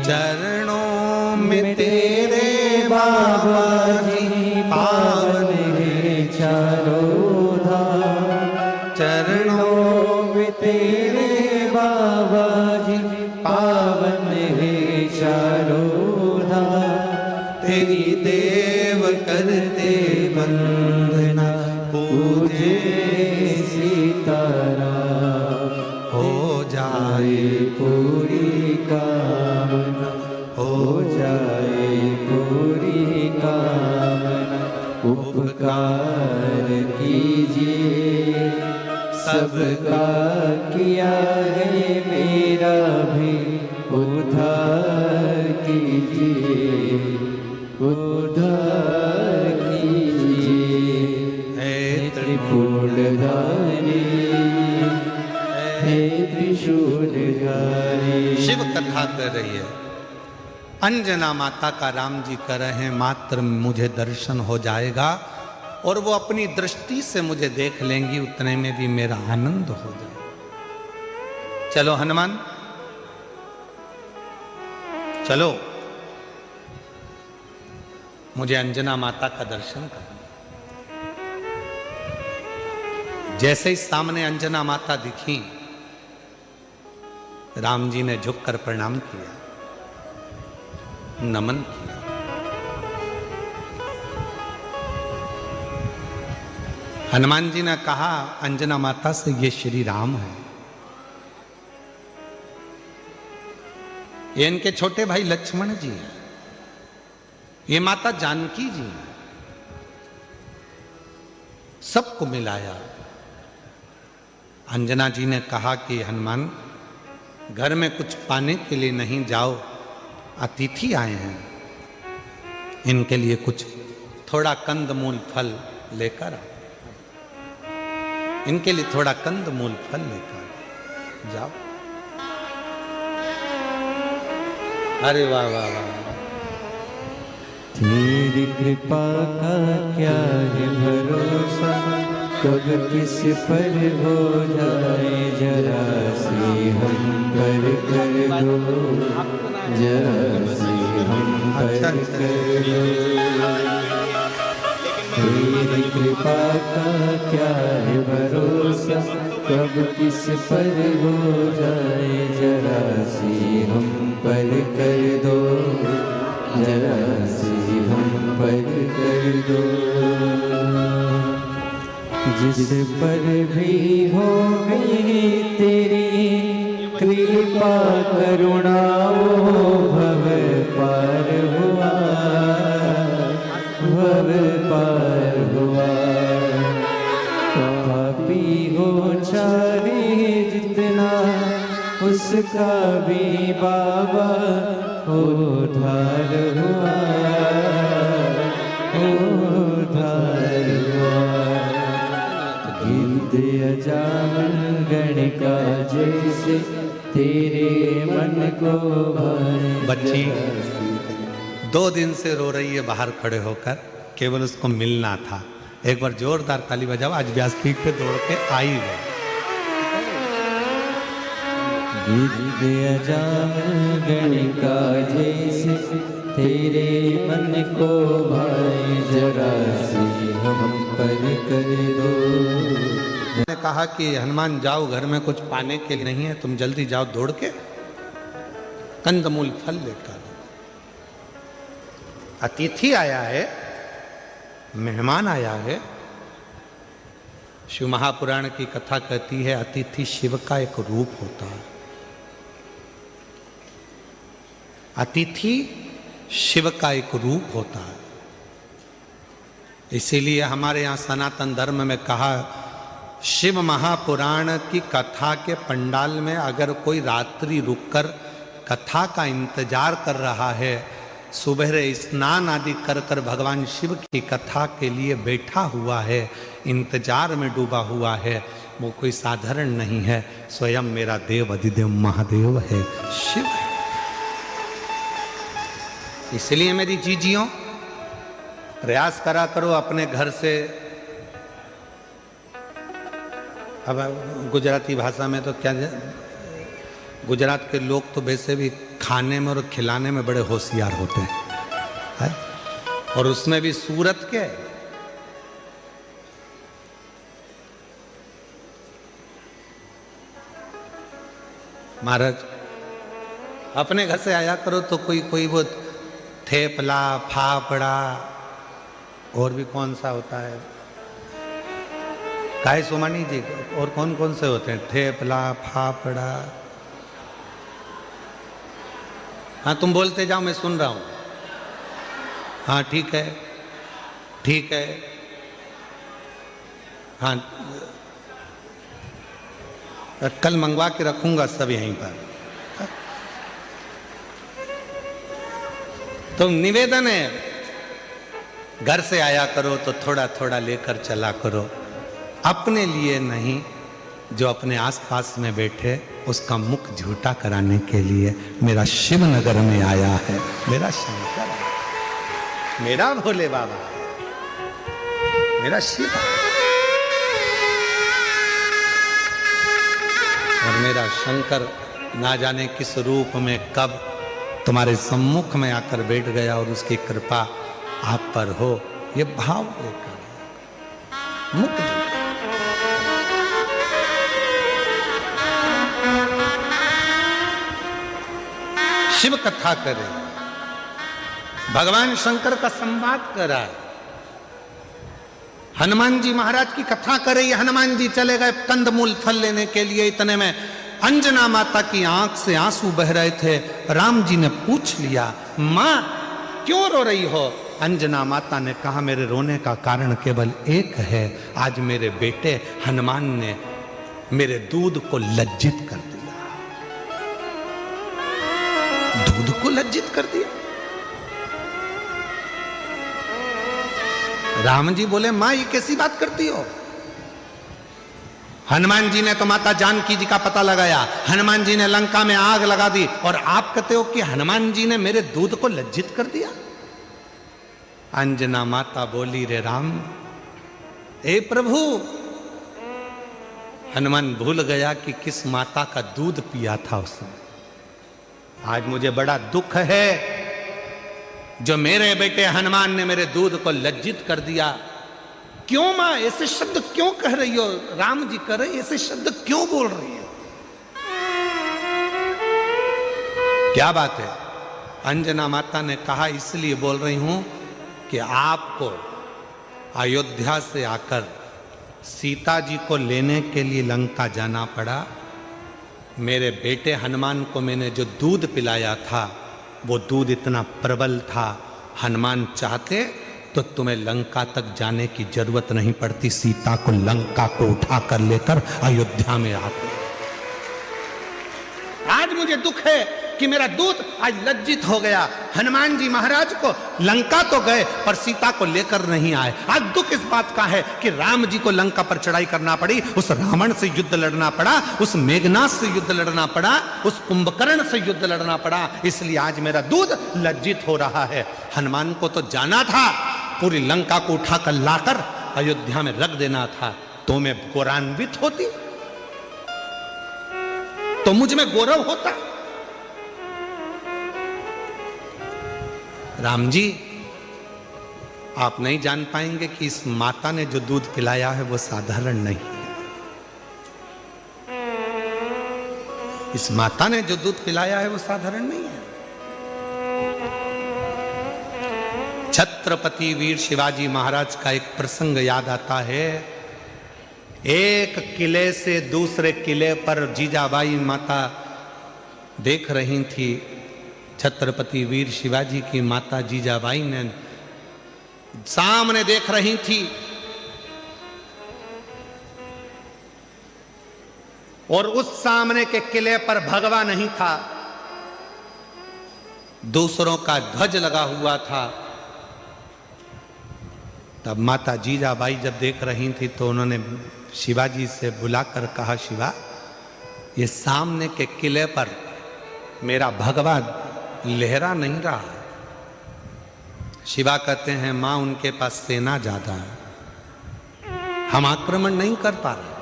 Speaker 1: चरणों में तेरे बाबा जी पावन है
Speaker 2: चारों धाम, चरणों में तेरे बाबा जी पावन है चारों धाम।
Speaker 1: करते वंदना पूजे
Speaker 2: सीताराम
Speaker 1: हो जाए
Speaker 2: पूरी कामना, हो जाए पूरी कामना। उपकार कीजिए सबका किया है, मेरा भी उद्धार कीजिए, उद्धार कीजिए।
Speaker 1: हे
Speaker 2: त्रिपुरधारी, हे त्रिशूलधारी।
Speaker 1: शिव कथा कर रही है, अंजना माता का राम जी कर रहे हैं, मात्र मुझे दर्शन हो जाएगा और वो अपनी दृष्टि से मुझे देख लेंगी, उतने में भी मेरा आनंद हो जाए। चलो हनुमान चलो, मुझे अंजना माता का दर्शन करना। जैसे ही सामने अंजना माता दिखी, राम जी ने झुककर प्रणाम किया, नमन किया। हनुमान जी ने कहा अंजना माता से, ये श्री राम है, ये इनके छोटे भाई लक्ष्मण जी हैं, ये माता जानकी जी हैं। सबको मिलाया। अंजना जी ने कहा कि हनुमान, घर में कुछ पाने के लिए नहीं जाओ, अतिथि आए हैं, इनके लिए कुछ थोड़ा कंदमूल फल लेकर आओ, इनके लिए थोड़ा कंदमूल फल लेकर जाओ। अरे वाह वाह वाह,
Speaker 2: तेरी कृपा का क्या है भरोसा, कब किस पर हो जाए जरा सी हम पर कर दो, जरा सी हम पर कर दो। तेरी कृपा का क्या है भरोसा, कब किस पर हो जाए जरा सी हम पर कर दो, जरा सी हम पर कर दो। जिस पर भी हो गई तेरी कृपा करुणा, वो भव पार हुआ, भव पार हुआ। पापी हो चाहे जितना, उसका भी बाबा उद्धार हुआ, उद्धार हुआ। गिद्ध अजामन गणिका जैसे तेरे मन को भाए।
Speaker 1: बच्ची 2 दिन से रो रही है बाहर खड़े होकर, केवल उसको मिलना था। एक बार जोरदार ताली बजाओ, आज व्यासपीठ पे दौड़ के आई है।
Speaker 2: गिद्ध अजामन गणिका जैसे तेरे मन को भाए, जरा सी हम पर कर दो।
Speaker 1: मैंने कहा कि हनुमान जाओ, घर में कुछ पाने के लिए नहीं है, तुम जल्दी जाओ दौड़ के कंदमूल फल लेकर। अतिथि आया है, मेहमान आया है। शिव महापुराण की कथा कहती है, अतिथि शिव का एक रूप होता है। अतिथि शिव का एक रूप होता है। इसीलिए हमारे यहाँ सनातन धर्म में कहा, शिव महापुराण की कथा के पंडाल में अगर कोई रात्रि रुककर कथा का इंतजार कर रहा है, सुबह स्नान आदि कर कर भगवान शिव की कथा के लिए बैठा हुआ है, इंतजार में डूबा हुआ है, वो कोई साधारण नहीं है, स्वयं मेरा देव अधिदेव महादेव है, शिव है। इसलिए मेरी जीजियों, प्रयास करा करो अपने घर से। अब गुजराती भाषा में तो क्या, गुजरात के लोग तो वैसे भी खाने में और खिलाने में बड़े होशियार होते हैं, है? और उसमें भी सूरत के। महाराज अपने घर से आया करो तो कोई वो थेपला फाफड़ा और भी कौन सा होता है? काय सोमानी जी, और कौन कौन से होते हैं? थेपला, फाफड़ा। हाँ तुम बोलते जाओ, मैं सुन रहा हूं। हाँ ठीक है, ठीक है। हाँ कल मंगवा के रखूंगा सब यहीं पर। तो निवेदन है, घर से आया करो तो थोड़ा थोड़ा लेकर चला करो, अपने लिए नहीं, जो अपने आसपास में बैठे उसका मुख झूठा कराने के लिए मेरा शिवनगर में आया है, मेरा शंकर, मेरा भोले बाबा, मेरा शिव और मेरा शंकर ना जाने किस रूप में कब तुम्हारे सम्मुख में आकर बैठ गया और उसकी कृपा आप पर हो, ये भाव लेकर मुक्त। शिव कथा करे, भगवान शंकर का संवाद करा, हनुमान जी महाराज की कथा करे। ये हनुमान जी चले गए कंदमूल फल लेने के लिए, इतने में अंजना माता की आंख से आंसू बह रहे थे। राम जी ने पूछ लिया, मां क्यों रो रही हो? अंजना माता ने कहा, मेरे रोने का कारण केवल एक है, आज मेरे बेटे हनुमान ने मेरे दूध को लज्जित कर दिया। दूध को लज्जित कर दिया? राम जी बोले, मां ये कैसी बात करती हो? हनुमान जी ने तो माता जानकी जी का पता लगाया, हनुमान जी ने लंका में आग लगा दी, और आप कहते हो कि हनुमान जी ने मेरे दूध को लज्जित कर दिया? अंजना माता बोली, रे राम, ए प्रभु, हनुमान भूल गया कि किस माता का दूध पिया था उसने। आज मुझे बड़ा दुख है जो मेरे बेटे हनुमान ने मेरे दूध को लज्जित कर दिया। क्यों मां ऐसे शब्द क्यों कह रही हो? राम जी कह रहे, ऐसे शब्द क्यों बोल रही हो? क्या बात है? अंजना माता ने कहा, इसलिए बोल रही हूं कि आपको अयोध्या से आकर सीता जी को लेने के लिए लंका जाना पड़ा। मेरे बेटे हनुमान को मैंने जो दूध पिलाया था वो दूध इतना प्रबल था, हनुमान चाहते तो तुम्हें लंका तक जाने की जरूरत नहीं पड़ती, सीता को लंका को उठाकर लेकर अयोध्या में आते। आज मुझे दुख है कि मेरा दूत आज लज्जित हो गया। हनुमान जी महाराज को लंका तो गए पर सीता को लेकर नहीं आए। आज दुख इस बात का है कि राम जी को लंका पर चढ़ाई करना पड़ी, उस रावण से युद्ध लड़ना पड़ा, उस मेघनाथ से युद्ध लड़ना पड़ा, उस कुंभकर्ण से युद्ध लड़ना पड़ा, इसलिए आज मेरा दूत लज्जित हो रहा है। हनुमान को तो जाना था, पूरी लंका को उठाकर लाकर अयोध्या में रख देना था, तो मैं गौरवान्वित होती, तो मुझ में गौरव होता। राम जी, आप नहीं जान पाएंगे कि इस माता ने जो दूध पिलाया है वो साधारण नहीं है। इस माता ने जो दूध पिलाया है वो साधारण नहीं है। छत्रपति वीर शिवाजी महाराज का एक प्रसंग याद आता है। एक किले से दूसरे किले पर जीजाबाई माता देख रही थी। छत्रपति वीर शिवाजी की माता जीजाबाई ने सामने देख रही थी और उस सामने के किले पर भगवा नहीं था, दूसरों का ध्वज लगा हुआ था। तब माता जीजाबाई जब देख रही थी तो उन्होंने शिवाजी से बुलाकर कहा, शिवा, ये सामने के किले पर मेरा भगवा लहरा नहीं रहा। शिवा कहते हैं, मां उनके पास सेना ज्यादा है, हम आक्रमण नहीं कर पा रहे।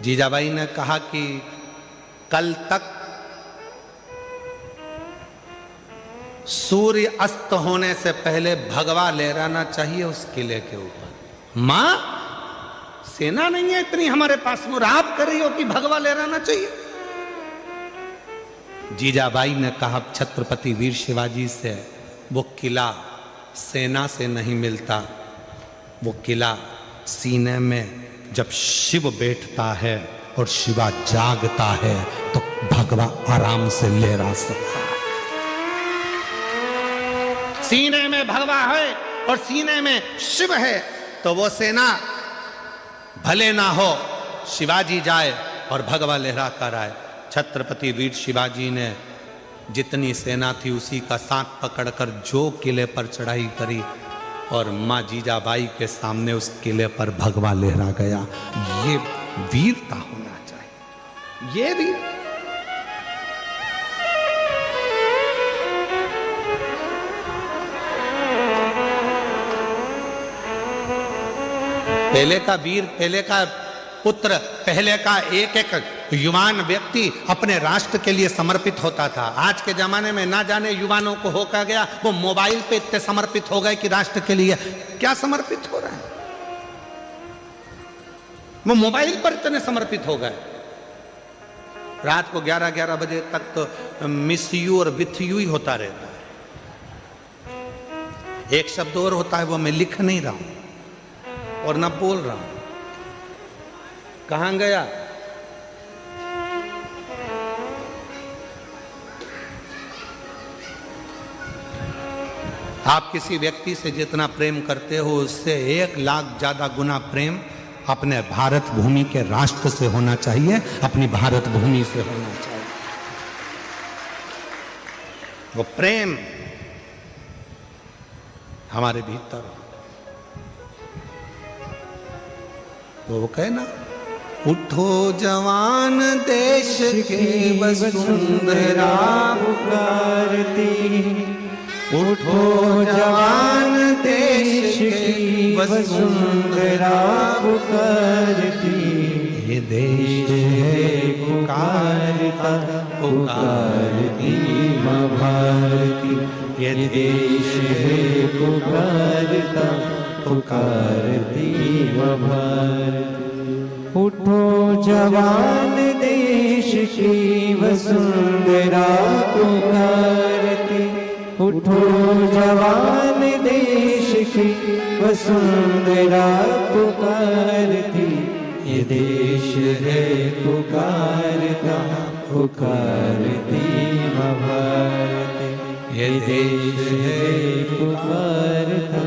Speaker 1: जीजाबाई ने कहा कि कल तक सूर्य अस्त होने से पहले भगवा लहराना चाहिए उस किले के ऊपर। मां, सेना नहीं है इतनी हमारे पास में, आप कर रही हो कि भगवा लहराना चाहिए। जीजाबाई ने कहा छत्रपति वीर शिवाजी से वो किला सेना से नहीं मिलता, वो किला सीने में जब शिव बैठता है और शिवा जागता है तो भगवा आराम से लहरा सकता है। सीने में भगवा है और सीने में शिव है तो वो सेना भले ना हो, शिवाजी जाए और भगवा लहरा कर आए। छत्रपति वीर शिवाजी ने जितनी सेना थी उसी का साथ पकड़कर जो किले पर चढ़ाई करी और माँ जीजाबाई के सामने उस किले पर भगवा लहरा गया। ये वीरता होना चाहिए, ये वीर। पहले का वीर, पहले का पुत्र, पहले का एक एक युवान व्यक्ति अपने राष्ट्र के लिए समर्पित होता था। आज के जमाने में ना जाने युवानों को हो क्या गया, वो मोबाइल पे इतने समर्पित हो गए कि राष्ट्र के लिए क्या समर्पित हो रहा है, वो मोबाइल पर इतने समर्पित हो गए। रात को 11-11 बजे तक तो मिस यू और विथ यू ही होता रहता है। एक शब्द और होता है वो मैं लिख नहीं रहा हूं और ना बोल रहा हूं। कहां गया? आप किसी व्यक्ति से जितना प्रेम करते हो उससे 1 लाख ज्यादा गुना प्रेम अपने भारत भूमि के राष्ट्र से होना चाहिए, अपनी भारत भूमि से होना चाहिए। वो प्रेम हमारे भीतर, वो कहे ना, उठो जवान देश के वसुंधरा
Speaker 2: पुकारती, उठो जवान देश की वसुंधरा पुकारती,
Speaker 1: ये देश है
Speaker 2: पुकारता पुकारती माँ भारती, ये देश है पुकारता पुकारती माँ भारती। उठो जवान देश की वसुंधरा पुकारती, उठो जवान देश की वसुंधरा पुकारती, ये देश है पुकारता पुकारती माँ भारती, ये देश है पुकारता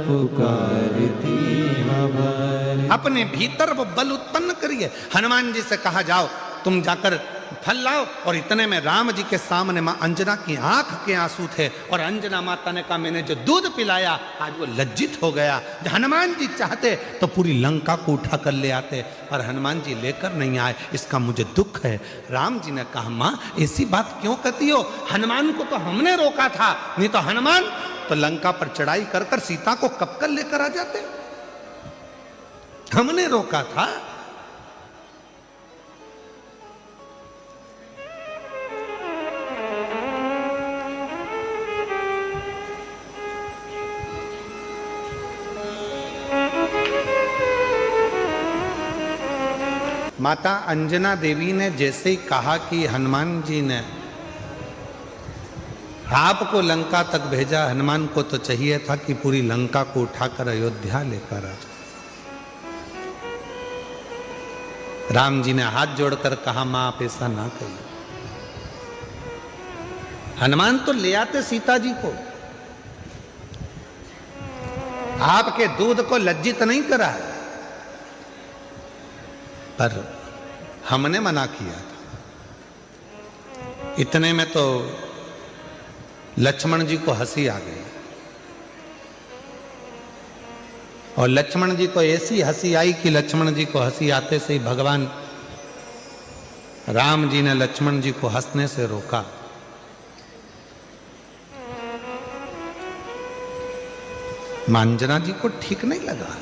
Speaker 2: पुकारती माँ भारती।
Speaker 1: अपने भीतर वो बल उत्पन्न करिए। हनुमान जी से कहा जाओ तुम जाकर फल लाओ, और इतने में राम जी के सामने मां अंजना की आंख के आंसू थे और अंजना माता ने कहा मैंने जो दूध पिलाया आज वो लज्जित हो गया। हनुमान जी चाहते तो पूरी लंका को उठा कर ले आते, पर हनुमान जी लेकर नहीं आए, इसका मुझे दुख है। राम जी ने कहा मां ऐसी बात क्यों कहती हो, हनुमान को तो हमने रोका था, नहीं तो हनुमान तो लंका पर चढ़ाई कर कर सीता को कब कर लेकर आ जाते, हमने रोका था। माता अंजना देवी ने जैसे ही कहा कि हनुमान जी ने आपको लंका तक भेजा, हनुमान को तो चाहिए था कि पूरी लंका को उठाकर अयोध्या लेकर आ जाए। राम जी ने हाथ जोड़कर कहा मां आप ऐसा ना कहिए, हनुमान तो ले आते सीता जी को, आपके दूध को लज्जित नहीं करा है, पर हमने मना किया था। इतने में तो लक्ष्मण जी को हंसी आ गई, और लक्ष्मण जी को ऐसी हंसी आई कि लक्ष्मण जी को हंसी आते से ही भगवान राम जी ने लक्ष्मण जी को हंसने से रोका। अंजना जी को ठीक नहीं लगा।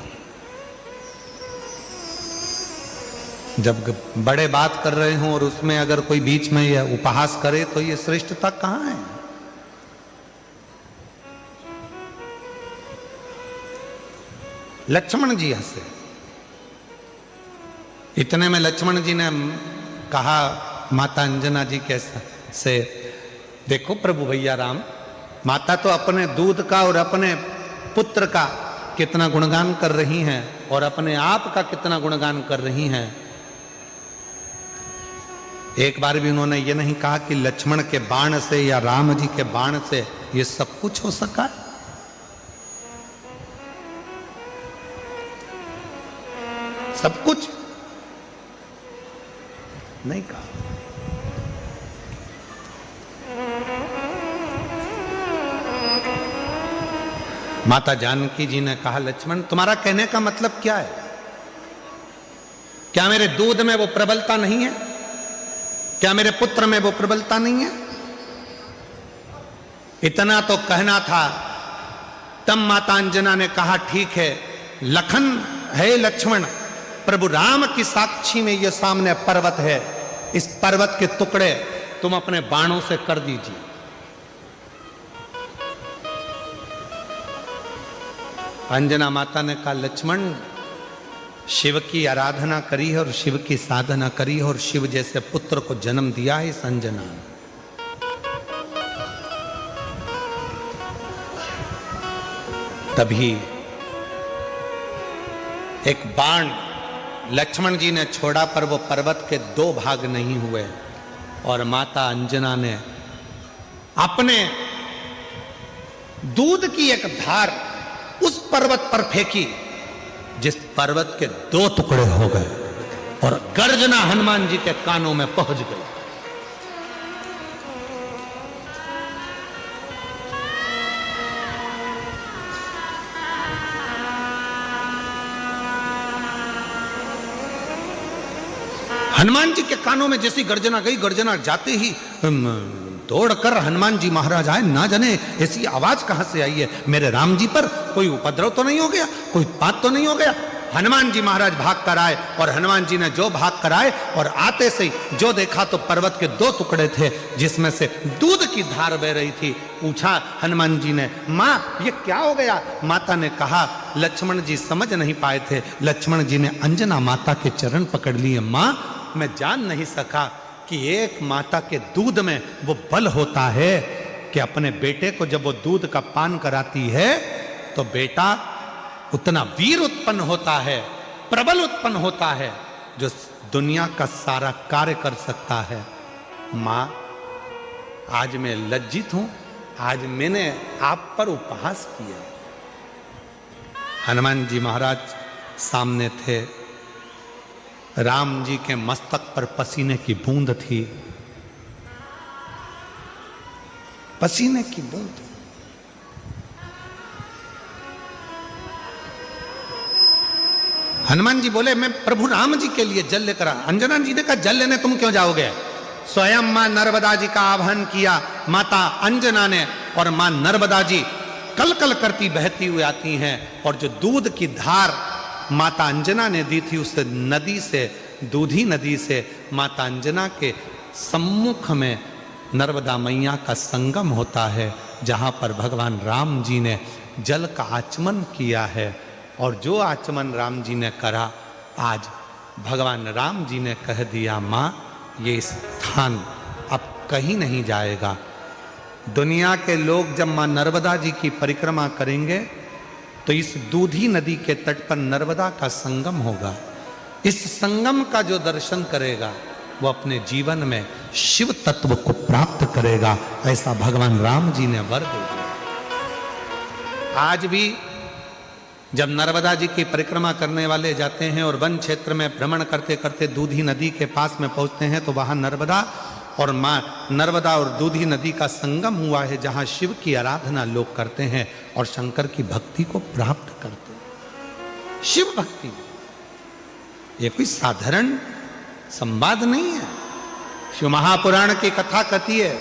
Speaker 1: जब बड़े बात कर रहे हों और उसमें अगर कोई बीच में यह उपहास करे तो ये श्रेष्ठता कहां है। लक्ष्मण जी हंसे। इतने में लक्ष्मण जी ने कहा माता अंजना जी के से, देखो प्रभु भैया राम, माता तो अपने दूध का और अपने पुत्र का कितना गुणगान कर रही हैं और अपने आप का कितना गुणगान कर रही हैं। एक बार भी उन्होंने ये नहीं कहा कि लक्ष्मण के बाण से या राम जी के बाण से ये सब कुछ हो सका। सब कुछ नहीं कहा। माता जानकी जी ने कहा, लक्ष्मण तुम्हारा कहने का मतलब क्या है? क्या मेरे दूध में वो प्रबलता नहीं है? क्या मेरे पुत्र में वो प्रबलता नहीं है? इतना तो कहना था। तब माता अंजना ने कहा, ठीक है लखन है लक्ष्मण, प्रभु राम की साक्षी में ये सामने पर्वत है, इस पर्वत के टुकड़े तुम अपने बाणों से कर दीजिए। अंजना माता ने कहा, लक्ष्मण शिव की आराधना करी है और शिव की साधना करी है और शिव जैसे पुत्र को जन्म दिया है इस अंजना ने। तभी एक बाण लक्ष्मण जी ने छोड़ा पर वो पर्वत के 2 भाग नहीं हुए और माता अंजना ने अपने दूध की एक धार उस पर्वत पर फेंकी जिस पर्वत के 2 टुकड़े हो गए और गर्जना हनुमान जी के कानों में पहुंच गई। हनुमान जी के कानों में जैसी गर्जना गई, गर्जना जाते ही दौड़कर हनुमान जी महाराज आए। ना जाने ऐसी आवाज कहां से आई है, मेरे राम जी पर कोई उपद्रव तो नहीं हो गया, कोई पाप तो नहीं हो गया। हनुमान जी महाराज भाग कर आए और हनुमान जी ने जो भाग कर आए और आते से ही जो देखा तो पर्वत के 2 टुकड़े थे जिसमें से दूध की धार बह रही थी। पूछा हनुमान जी ने, मां ये क्या हो गया? माता ने कहा, लक्ष्मण जी समझ नहीं पाए थे। लक्ष्मण जी ने अंजना माता के चरण पकड़ लिए। मां मैं जान नहीं सका कि एक माता के दूध में वो बल होता है कि अपने बेटे को जब वो दूध का पान कराती है तो बेटा उतना वीर उत्पन्न होता है, प्रबल उत्पन्न होता है जो दुनिया का सारा कार्य कर सकता है। मां आज मैं लज्जित हूं, आज मैंने आप पर उपहास किया। हनुमान जी महाराज सामने थे, राम जी के मस्तक पर पसीने की बूंद थी, पसीने की बूंद। हनुमान जी बोले, मैं प्रभु राम जी के लिए जल लेकर आ। अंजना जी ने कहा, जल लेने तुम क्यों जाओगे? स्वयं मां नर्मदा जी का आह्वान किया माता अंजना ने और मां नर्मदा जी कल कल करती बहती हुई आती हैं और जो दूध की धार माता अंजना ने दी थी उस नदी से, दूधी नदी से माता अंजना के सम्मुख में नर्मदा मैया का संगम होता है जहां पर भगवान राम जी ने जल का आचमन किया है। और जो आचमन राम जी ने करा, आज भगवान राम जी ने कह दिया, मां ये स्थान अब कहीं नहीं जाएगा। दुनिया के लोग जब मां नर्मदा जी की परिक्रमा करेंगे तो इस दूधी नदी के तट पर नर्मदा का संगम होगा। इस संगम का जो दर्शन करेगा वो अपने जीवन में शिव तत्व को प्राप्त करेगा, ऐसा भगवान राम जी ने वर दे दिया। आज भी जब नर्मदा जी की परिक्रमा करने वाले जाते हैं और वन क्षेत्र में भ्रमण करते करते दूधी नदी के पास में पहुंचते हैं तो वहां नर्मदा और मां नर्मदा और दूधी नदी का संगम हुआ है जहां शिव की आराधना लोग करते हैं और शंकर की भक्ति को प्राप्त करते हैं। शिव भक्ति ये कोई साधारण संवाद नहीं है। शिव महापुराण की कथा कहती है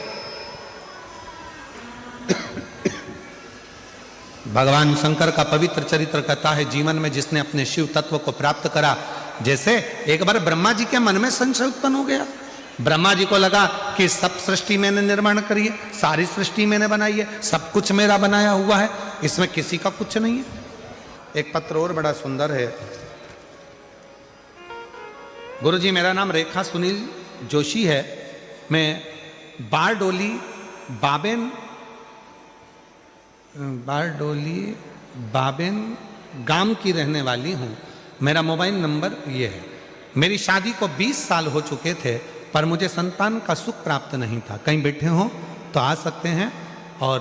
Speaker 1: भगवान शंकर का पवित्र चरित्र कहता है, जीवन में जिसने अपने शिव तत्व को प्राप्त करा, जैसे एक बार ब्रह्मा जी के मन में संशय उत्पन्न हो गया। ब्रह्मा जी को लगा कि सब सृष्टि मैंने निर्माण करी है, सारी सृष्टि मैंने बनाई है, सब कुछ मेरा बनाया हुआ है, इसमें किसी का कुछ नहीं है। एक पत्र और बड़ा सुंदर है। गुरुजी मेरा नाम रेखा सुनील जोशी है, मैं बारडोली बाबेन गांव की रहने वाली हूँ। मेरा मोबाइल नंबर ये है। मेरी शादी को 20 साल हो चुके थे, पर मुझे संतान का सुख प्राप्त नहीं था। कहीं बैठे हो तो आ सकते हैं, और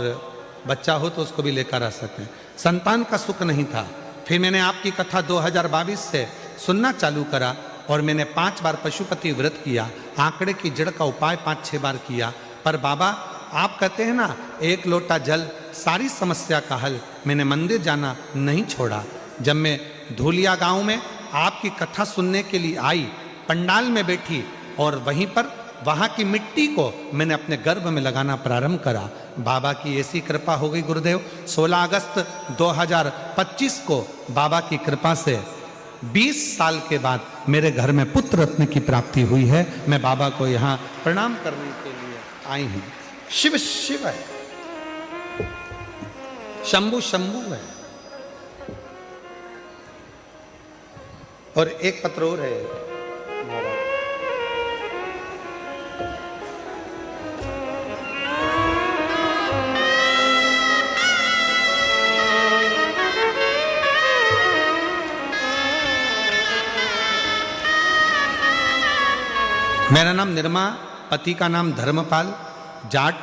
Speaker 1: बच्चा हो तो उसको भी लेकर आ सकते हैं। संतान का सुख नहीं था। फिर मैंने आपकी कथा 2022 से सुनना चालू करा, और मैंने 5 बार पशुपति व्रत किया। आंकड़े की जड़ का उपाय 5-6 बार किया। पर बाबा, आप कहते हैं ना, एक लोटा जल सारी समस्या का हल। मैंने मंदिर जाना नहीं छोड़ा। जब मैं धूलिया गांव में आपकी कथा सुनने के लिए आई, पंडाल में बैठी, और वहीं पर वहां की मिट्टी को मैंने अपने गर्भ में लगाना प्रारंभ करा। बाबा की ऐसी कृपा हो गई गुरुदेव, 16 अगस्त 2025 को बाबा की कृपा से 20 साल के बाद मेरे घर में पुत्र रत्न की प्राप्ति हुई है। मैं बाबा को यहाँ प्रणाम करने के लिए आई हूँ। शिव शिव है, शंभु शंभु है। और एक पत्र और है। मेरा नाम निर्मा, पति का नाम धर्मपाल, जाट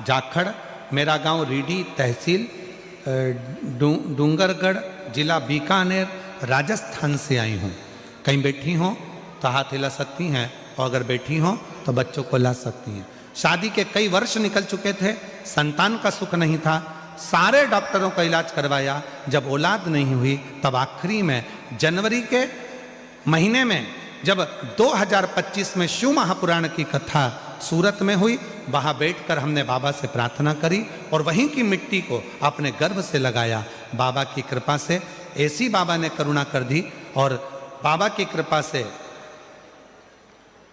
Speaker 1: जाखड़, मेरा गांव रीडी, तहसील डूंगरगढ़, जिला बीकानेर, राजस्थान से आई हूँ। कहीं बैठी हो तो हाथ हिला सकती हैं, और अगर बैठी हो तो बच्चों को ला सकती हैं। शादी के कई वर्ष निकल चुके थे, संतान का सुख नहीं था। सारे डॉक्टरों का इलाज करवाया। जब औलाद नहीं हुई, तब आखिरी में जनवरी के महीने में जब 2025 में शिव महापुराण की कथा सूरत में हुई, वहां बैठकर हमने बाबा से प्रार्थना करी, और वहीं की मिट्टी को अपने गर्भ से लगाया। बाबा की कृपा से ऐसी बाबा ने करुणा कर दी, और बाबा की कृपा से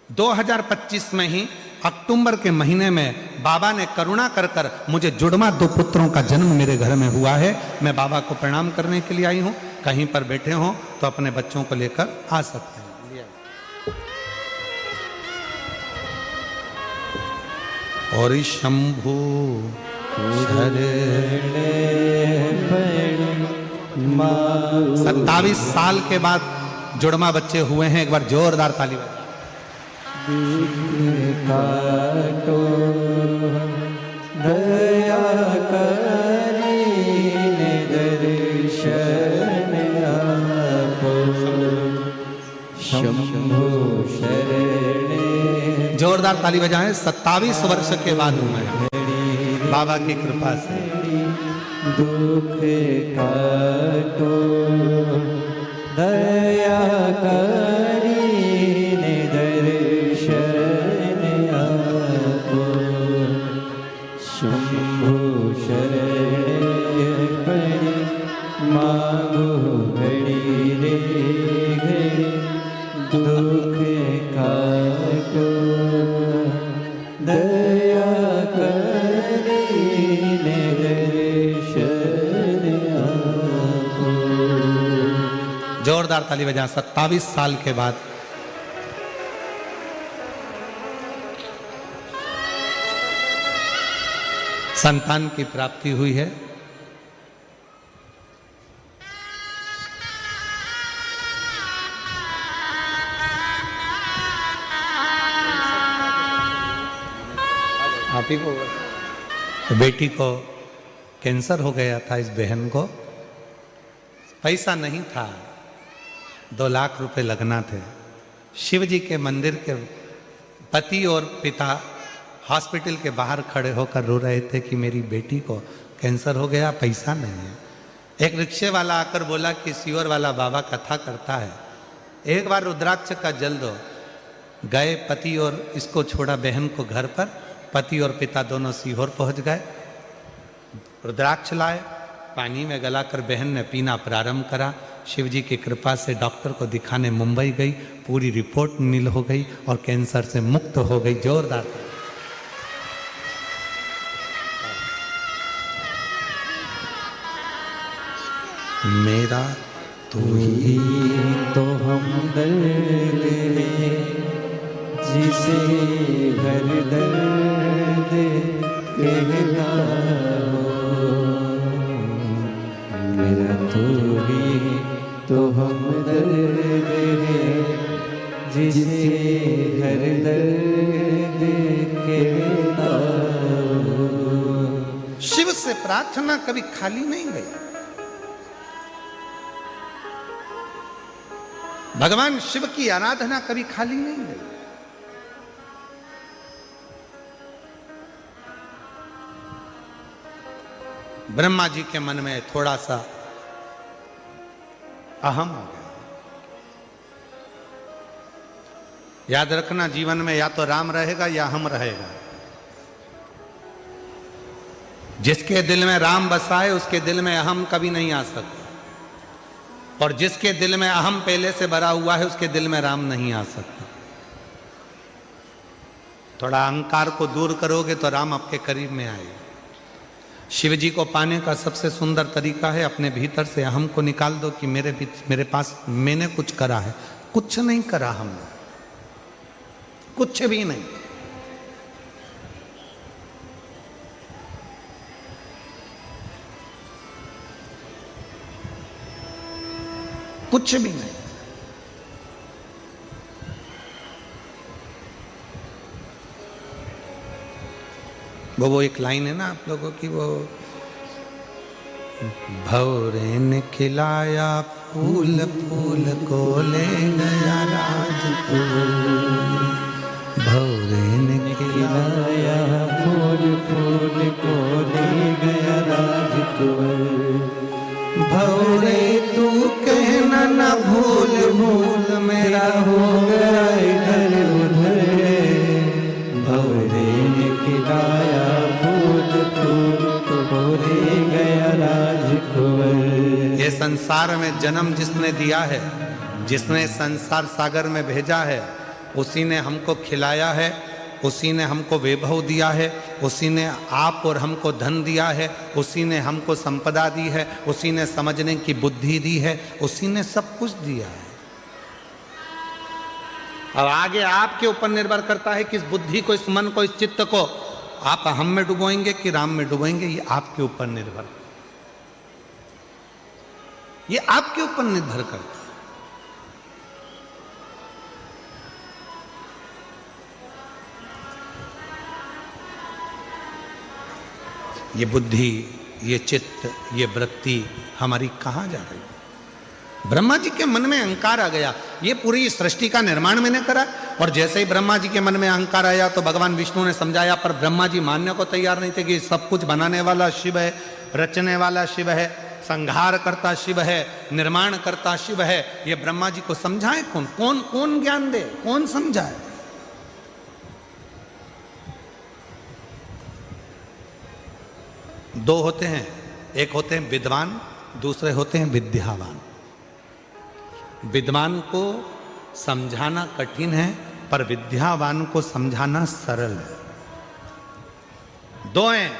Speaker 1: 2025 में ही अक्टूबर के महीने में बाबा ने करुणा कर कर मुझे जुड़वा 2 पुत्रों का जन्म मेरे घर में हुआ है। मैं बाबा को प्रणाम करने के लिए आई हूँ। कहीं पर बैठे हो तो अपने बच्चों को लेकर आ सकते हैं। और शंभु शरण 27 साल के बाद जुड़वा बच्चे हुए हैं। एक बार जोरदार ताली बजाओ।
Speaker 2: काटो दया करीने दर्शन आपो, शंभु शरणे।
Speaker 1: जोरदार ताली बजाएं। 27 वर्ष के बाद हुए हैं बाबा की कृपा से।
Speaker 2: दुख काटो दया करीने दर्शन आपो, शंभु शरण मांगो घड़ी रे घड़ी। दुख काटो दया करीने दर्शन आपो।
Speaker 1: जोरदार ताली बजाएं। 27 साल के बाद संतान की प्राप्ति हुई है। आप ही को बेटी को कैंसर हो गया था। इस बहन को पैसा नहीं था, 2 लाख रुपए लगना थे। शिव जी के मंदिर के पति और पिता हॉस्पिटल के बाहर खड़े होकर रो रहे थे कि मेरी बेटी को कैंसर हो गया, पैसा नहीं है। एक रिक्शे वाला आकर बोला कि सीवर वाला बाबा कथा करता है, एक बार रुद्राक्ष का जल दो। गए पति और इसको छोड़ा बहन को घर पर। पति और पिता दोनों सीहोर पहुंच गए। रुद्राक्ष लाए, पानी में गलाकर बहन ने पीना प्रारंभ करा। शिव जी की कृपा से डॉक्टर को दिखाने मुंबई गई। पूरी रिपोर्ट नील हो गई और कैंसर से मुक्त हो गई। जोरदार। मेरा
Speaker 2: तू ही तो हमदर्द है, जिसे हर दर्द कहता हो। तो हम दर्द है जिसे हर दर्द के ताऊ।
Speaker 1: शिव से प्रार्थना कभी खाली नहीं गई। भगवान शिव की आराधना कभी खाली नहीं गई। ब्रह्मा जी के मन में थोड़ा सा अहम आ गया। याद रखना, जीवन में या तो राम रहेगा या हम रहेगा। जिसके दिल में राम बसा है उसके दिल में अहम कभी नहीं आ सकता, और जिसके दिल में अहम पहले से भरा हुआ है उसके दिल में राम नहीं आ सकता। थोड़ा अहंकार को दूर करोगे तो राम आपके करीब में आएगा। शिव जी को पाने का सबसे सुंदर तरीका है अपने भीतर से अहम को निकाल दो कि मेरे पास मैंने कुछ करा है। कुछ नहीं करा हमने, कुछ भी नहीं। कुछ भी नहीं। वो एक लाइन है ना आप लोगों की, वो भौरे ने खिलाया फूल, फूल को ले गया राजकुमार। भौरे ने
Speaker 2: खिलाया फूल, फूल को ले गया राजकुमार।
Speaker 1: भौरे तू कहना न भूल, भूल मेरा हो गया इधर उधर।
Speaker 2: भौरे ने खिलाया फूल, फूल को ले गया राजकुमार।
Speaker 1: ये संसार में जन्म जिसने दिया है, जिसने संसार सागर में भेजा है, उसी ने हमको खिलाया है, उसी ने हमको वैभव दिया है, उसी ने आप और हमको धन दिया है, उसी ने हमको संपदा दी है, उसी ने समझने की बुद्धि दी है, उसी ने सब कुछ दिया है। अब आगे आपके ऊपर निर्भर करता है कि इस बुद्धि को, इस मन को, इस चित्त को आप हम में डुबोएंगे कि राम में डुबोएंगे। ये आपके ऊपर निर्भर, ये आपके ऊपर निर्भर करता है। ये बुद्धि, ये चित्त, ये वृत्ति हमारी कहाँ जा रही है? ब्रह्मा जी के मन में अहंकार आ गया। ये पूरी सृष्टि का निर्माण मैंने करा, और जैसे ही ब्रह्मा जी के मन में अहंकार आया तो भगवान विष्णु ने समझाया, पर ब्रह्मा जी मानने को तैयार नहीं थे कि सब कुछ बनाने वाला शिव है, रचने वाला शिव है, संहार करता शिव है, निर्माण करता शिव है। ये ब्रह्मा जी को समझाए कौन? कौन कौन ज्ञान दे, कौन समझाए? दो होते हैं, एक होते हैं विद्वान, दूसरे होते हैं विद्यावान। विद्वान को समझाना कठिन है, पर विद्यावान को समझाना सरल है। दो हैं।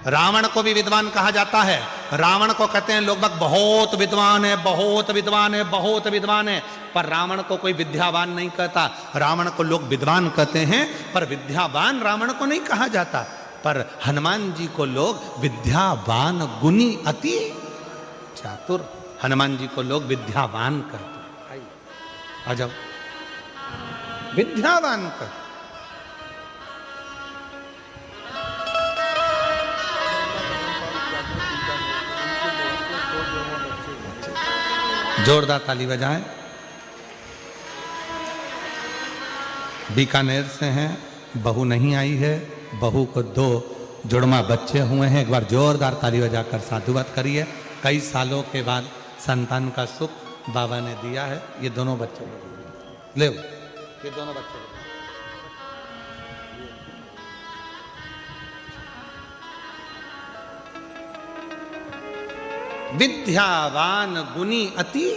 Speaker 1: रावण को भी विद्वान कहा जाता है। रावण को कहते हैं लोग बहुत विद्वान है, बहुत विद्वान है, बहुत विद्वान है, पर रावण को कोई विद्यावान नहीं कहता। रावण को लोग विद्वान कहते हैं, पर विद्यावान रावण को नहीं कहा जाता। पर हनुमान जी को लोग विद्यावान गुणी अति चातुर, हनुमान जी को लोग विद्यावान कहते हैं। आ जाओ, विद्यावान कहते। जोरदार ताली बजाएं। बीकानेर से हैं, बहू नहीं आई है, बहू को 2 जुड़वा बच्चे हुए हैं। एक बार जोरदार ताली बजाकर साधुवाद करिए। कई सालों के बाद संतान का सुख बाबा ने दिया है। ये दोनों बच्चे ले, ये दोनों बच्चे विद्यावान गुणी अति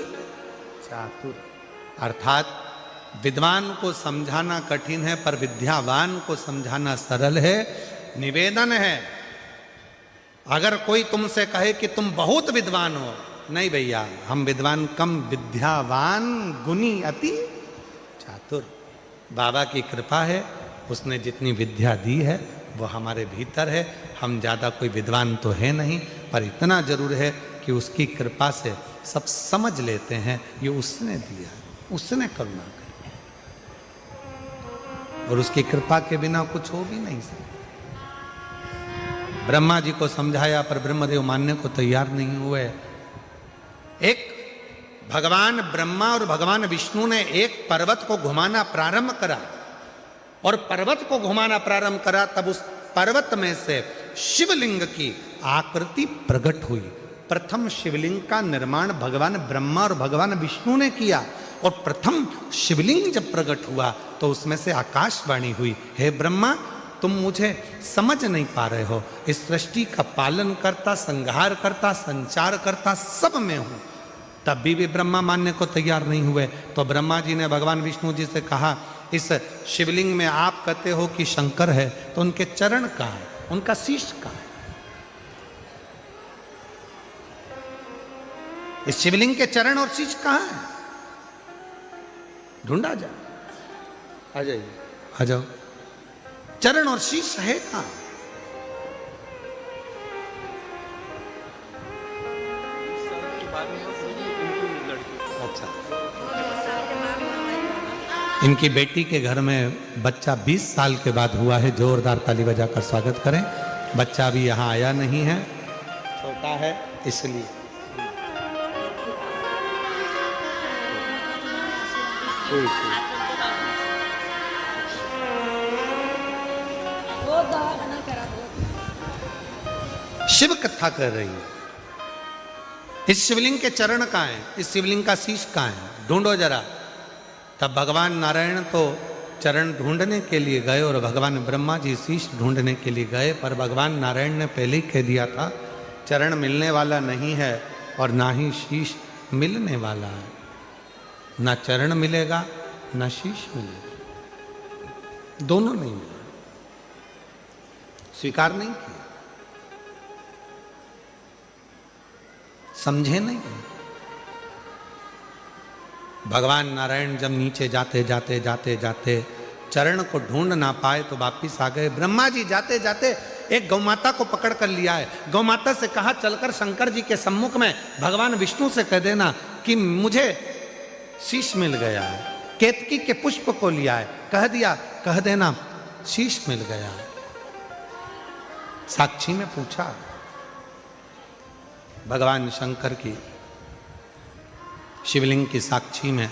Speaker 1: चातुर, अर्थात विद्वान को समझाना कठिन है, पर विद्यावान को समझाना सरल है। निवेदन है, अगर कोई तुमसे कहे कि तुम बहुत विद्वान हो, नहीं भैया, हम विद्वान कम, विद्यावान गुणी अति चातुर। बाबा की कृपा है, उसने जितनी विद्या दी है वो हमारे भीतर है। हम ज़्यादा कोई विद्वान तो है नहीं, पर इतना जरूर है कि उसकी कृपा से सब समझ लेते हैं ये उसने दिया, उसने करुणा की और उसकी कृपा के बिना कुछ हो भी नहीं सकता। ब्रह्मा जी को समझाया पर ब्रह्मदेव मानने को तैयार नहीं हुए। एक भगवान ब्रह्मा और भगवान विष्णु ने एक पर्वत को घुमाना प्रारंभ करा और पर्वत को घुमाना प्रारंभ करा, तब उस पर्वत में से शिवलिंग की आकृति प्रकट हुई। प्रथम शिवलिंग का निर्माण भगवान ब्रह्मा और भगवान विष्णु ने किया और प्रथम शिवलिंग जब प्रकट हुआ तो उसमें से आकाशवाणी हुई, हे ब्रह्मा तुम मुझे समझ नहीं पा रहे हो, इस सृष्टि का पालन करता, संहार करता, संचार करता सब मैं हूं। तब भी ब्रह्मा मानने को तैयार नहीं हुए। तो ब्रह्मा जी ने भगवान विष्णु जी से कहा, इस शिवलिंग में आप कहते हो कि शंकर है, तो उनके चरण कहाँ है, उनका शीश कहाँ है? इस शिवलिंग के चरण और शीश कहाँ है? ढूंढा जाए, आ जाइए, आ जाओ। चरण और शीश है कहाँ? अच्छा, इनकी बेटी के घर में बच्चा 20 साल के बाद हुआ है, जोरदार ताली बजाकर स्वागत करें। बच्चा अभी यहाँ आया नहीं है, छोटा है इसलिए। शिव कथा कर रही है। इस शिवलिंग के चरण कहाँ हैं? इस शिवलिंग का शीश कहाँ है? ढूंढो जरा। तब भगवान नारायण तो चरण ढूंढने के लिए गए और भगवान ब्रह्मा जी शीश ढूंढने के लिए गए, पर भगवान नारायण ने पहले ही कह दिया था चरण मिलने वाला नहीं है और ना ही शीश मिलने वाला है। ना चरण मिलेगा ना शीश मिलेगा, दोनों नहीं मिले, स्वीकार नहीं किया, समझे नहीं। भगवान नारायण जब नीचे जाते जाते जाते जाते चरण को ढूंढ ना पाए तो वापिस आ गए। ब्रह्मा जी जाते जाते एक गौमाता को पकड़ कर लिया है। गौमाता से कहा चलकर शंकर जी के सम्मुख में भगवान विष्णु से कह देना कि मुझे शीश मिल गया है, केतकी के पुष्प को लिया है, कह देना शीश मिल गया है। साक्षी में पूछा भगवान शंकर की शिवलिंग की साक्षी में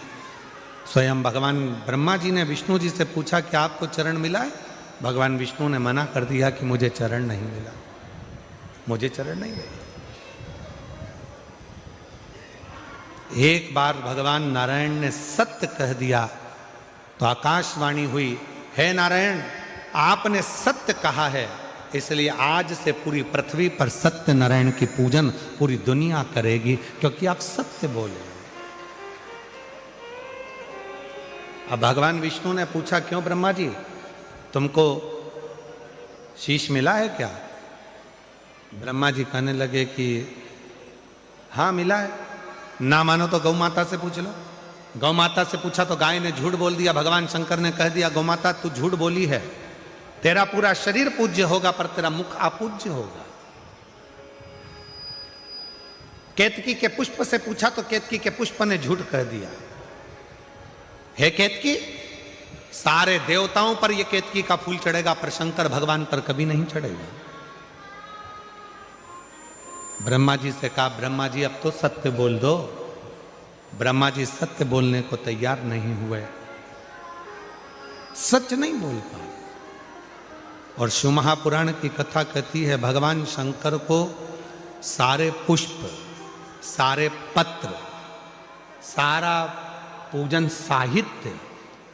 Speaker 1: स्वयं भगवान ब्रह्मा जी ने विष्णु जी से पूछा कि आपको चरण मिला है? भगवान विष्णु ने मना कर दिया कि मुझे चरण नहीं मिला, मुझे चरण नहीं मिला। एक बार भगवान नारायण ने सत्य कह दिया तो आकाशवाणी हुई, हे नारायण आपने सत्य कहा है, इसलिए आज से पूरी पृथ्वी पर सत्य नारायण की पूजन पूरी दुनिया करेगी, क्योंकि आप सत्य बोले। अब भगवान विष्णु ने पूछा क्यों ब्रह्मा जी, तुमको शीश मिला है क्या? ब्रह्मा जी कहने लगे कि हाँ मिला है। ना मानो तो गौ माता से पूछ लो। गौ माता से पूछा तो गाय ने झूठ बोल दिया। भगवान शंकर ने कह दिया गौ माता तू झूठ बोली है, तेरा पूरा शरीर पूज्य होगा पर तेरा मुख अपूज्य होगा। केतकी के पुष्प से पूछा तो केतकी के पुष्प ने झूठ कह दिया। हे केतकी, सारे देवताओं पर यह केतकी का फूल चढ़ेगा पर शंकर भगवान पर कभी नहीं चढ़ेगा। ब्रह्मा जी से कहा ब्रह्मा जी अब तो सत्य बोल दो। ब्रह्मा जी सत्य बोलने को तैयार नहीं हुए, सच नहीं बोल पाए। और शिव महापुराण की कथा कहती है भगवान शंकर को सारे पुष्प, सारे पत्र, सारा पूजन साहित्य,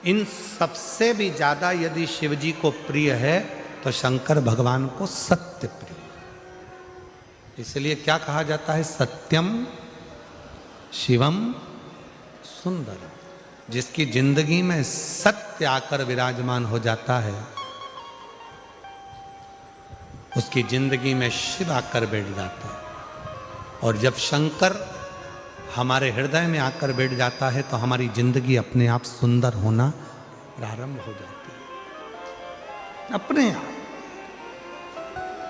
Speaker 1: इन सबसे भी ज्यादा यदि शिव जी को प्रिय है तो शंकर भगवान को सत्य प्रिय। इसलिए क्या कहा जाता है, सत्यम शिवम सुंदरम। जिसकी जिंदगी में सत्य आकर विराजमान हो जाता है उसकी जिंदगी में शिव आकर बैठ जाता है। और जब शंकर हमारे हृदय में आकर बैठ जाता है तो हमारी जिंदगी अपने आप सुंदर होना प्रारंभ हो जाती है, अपने आप।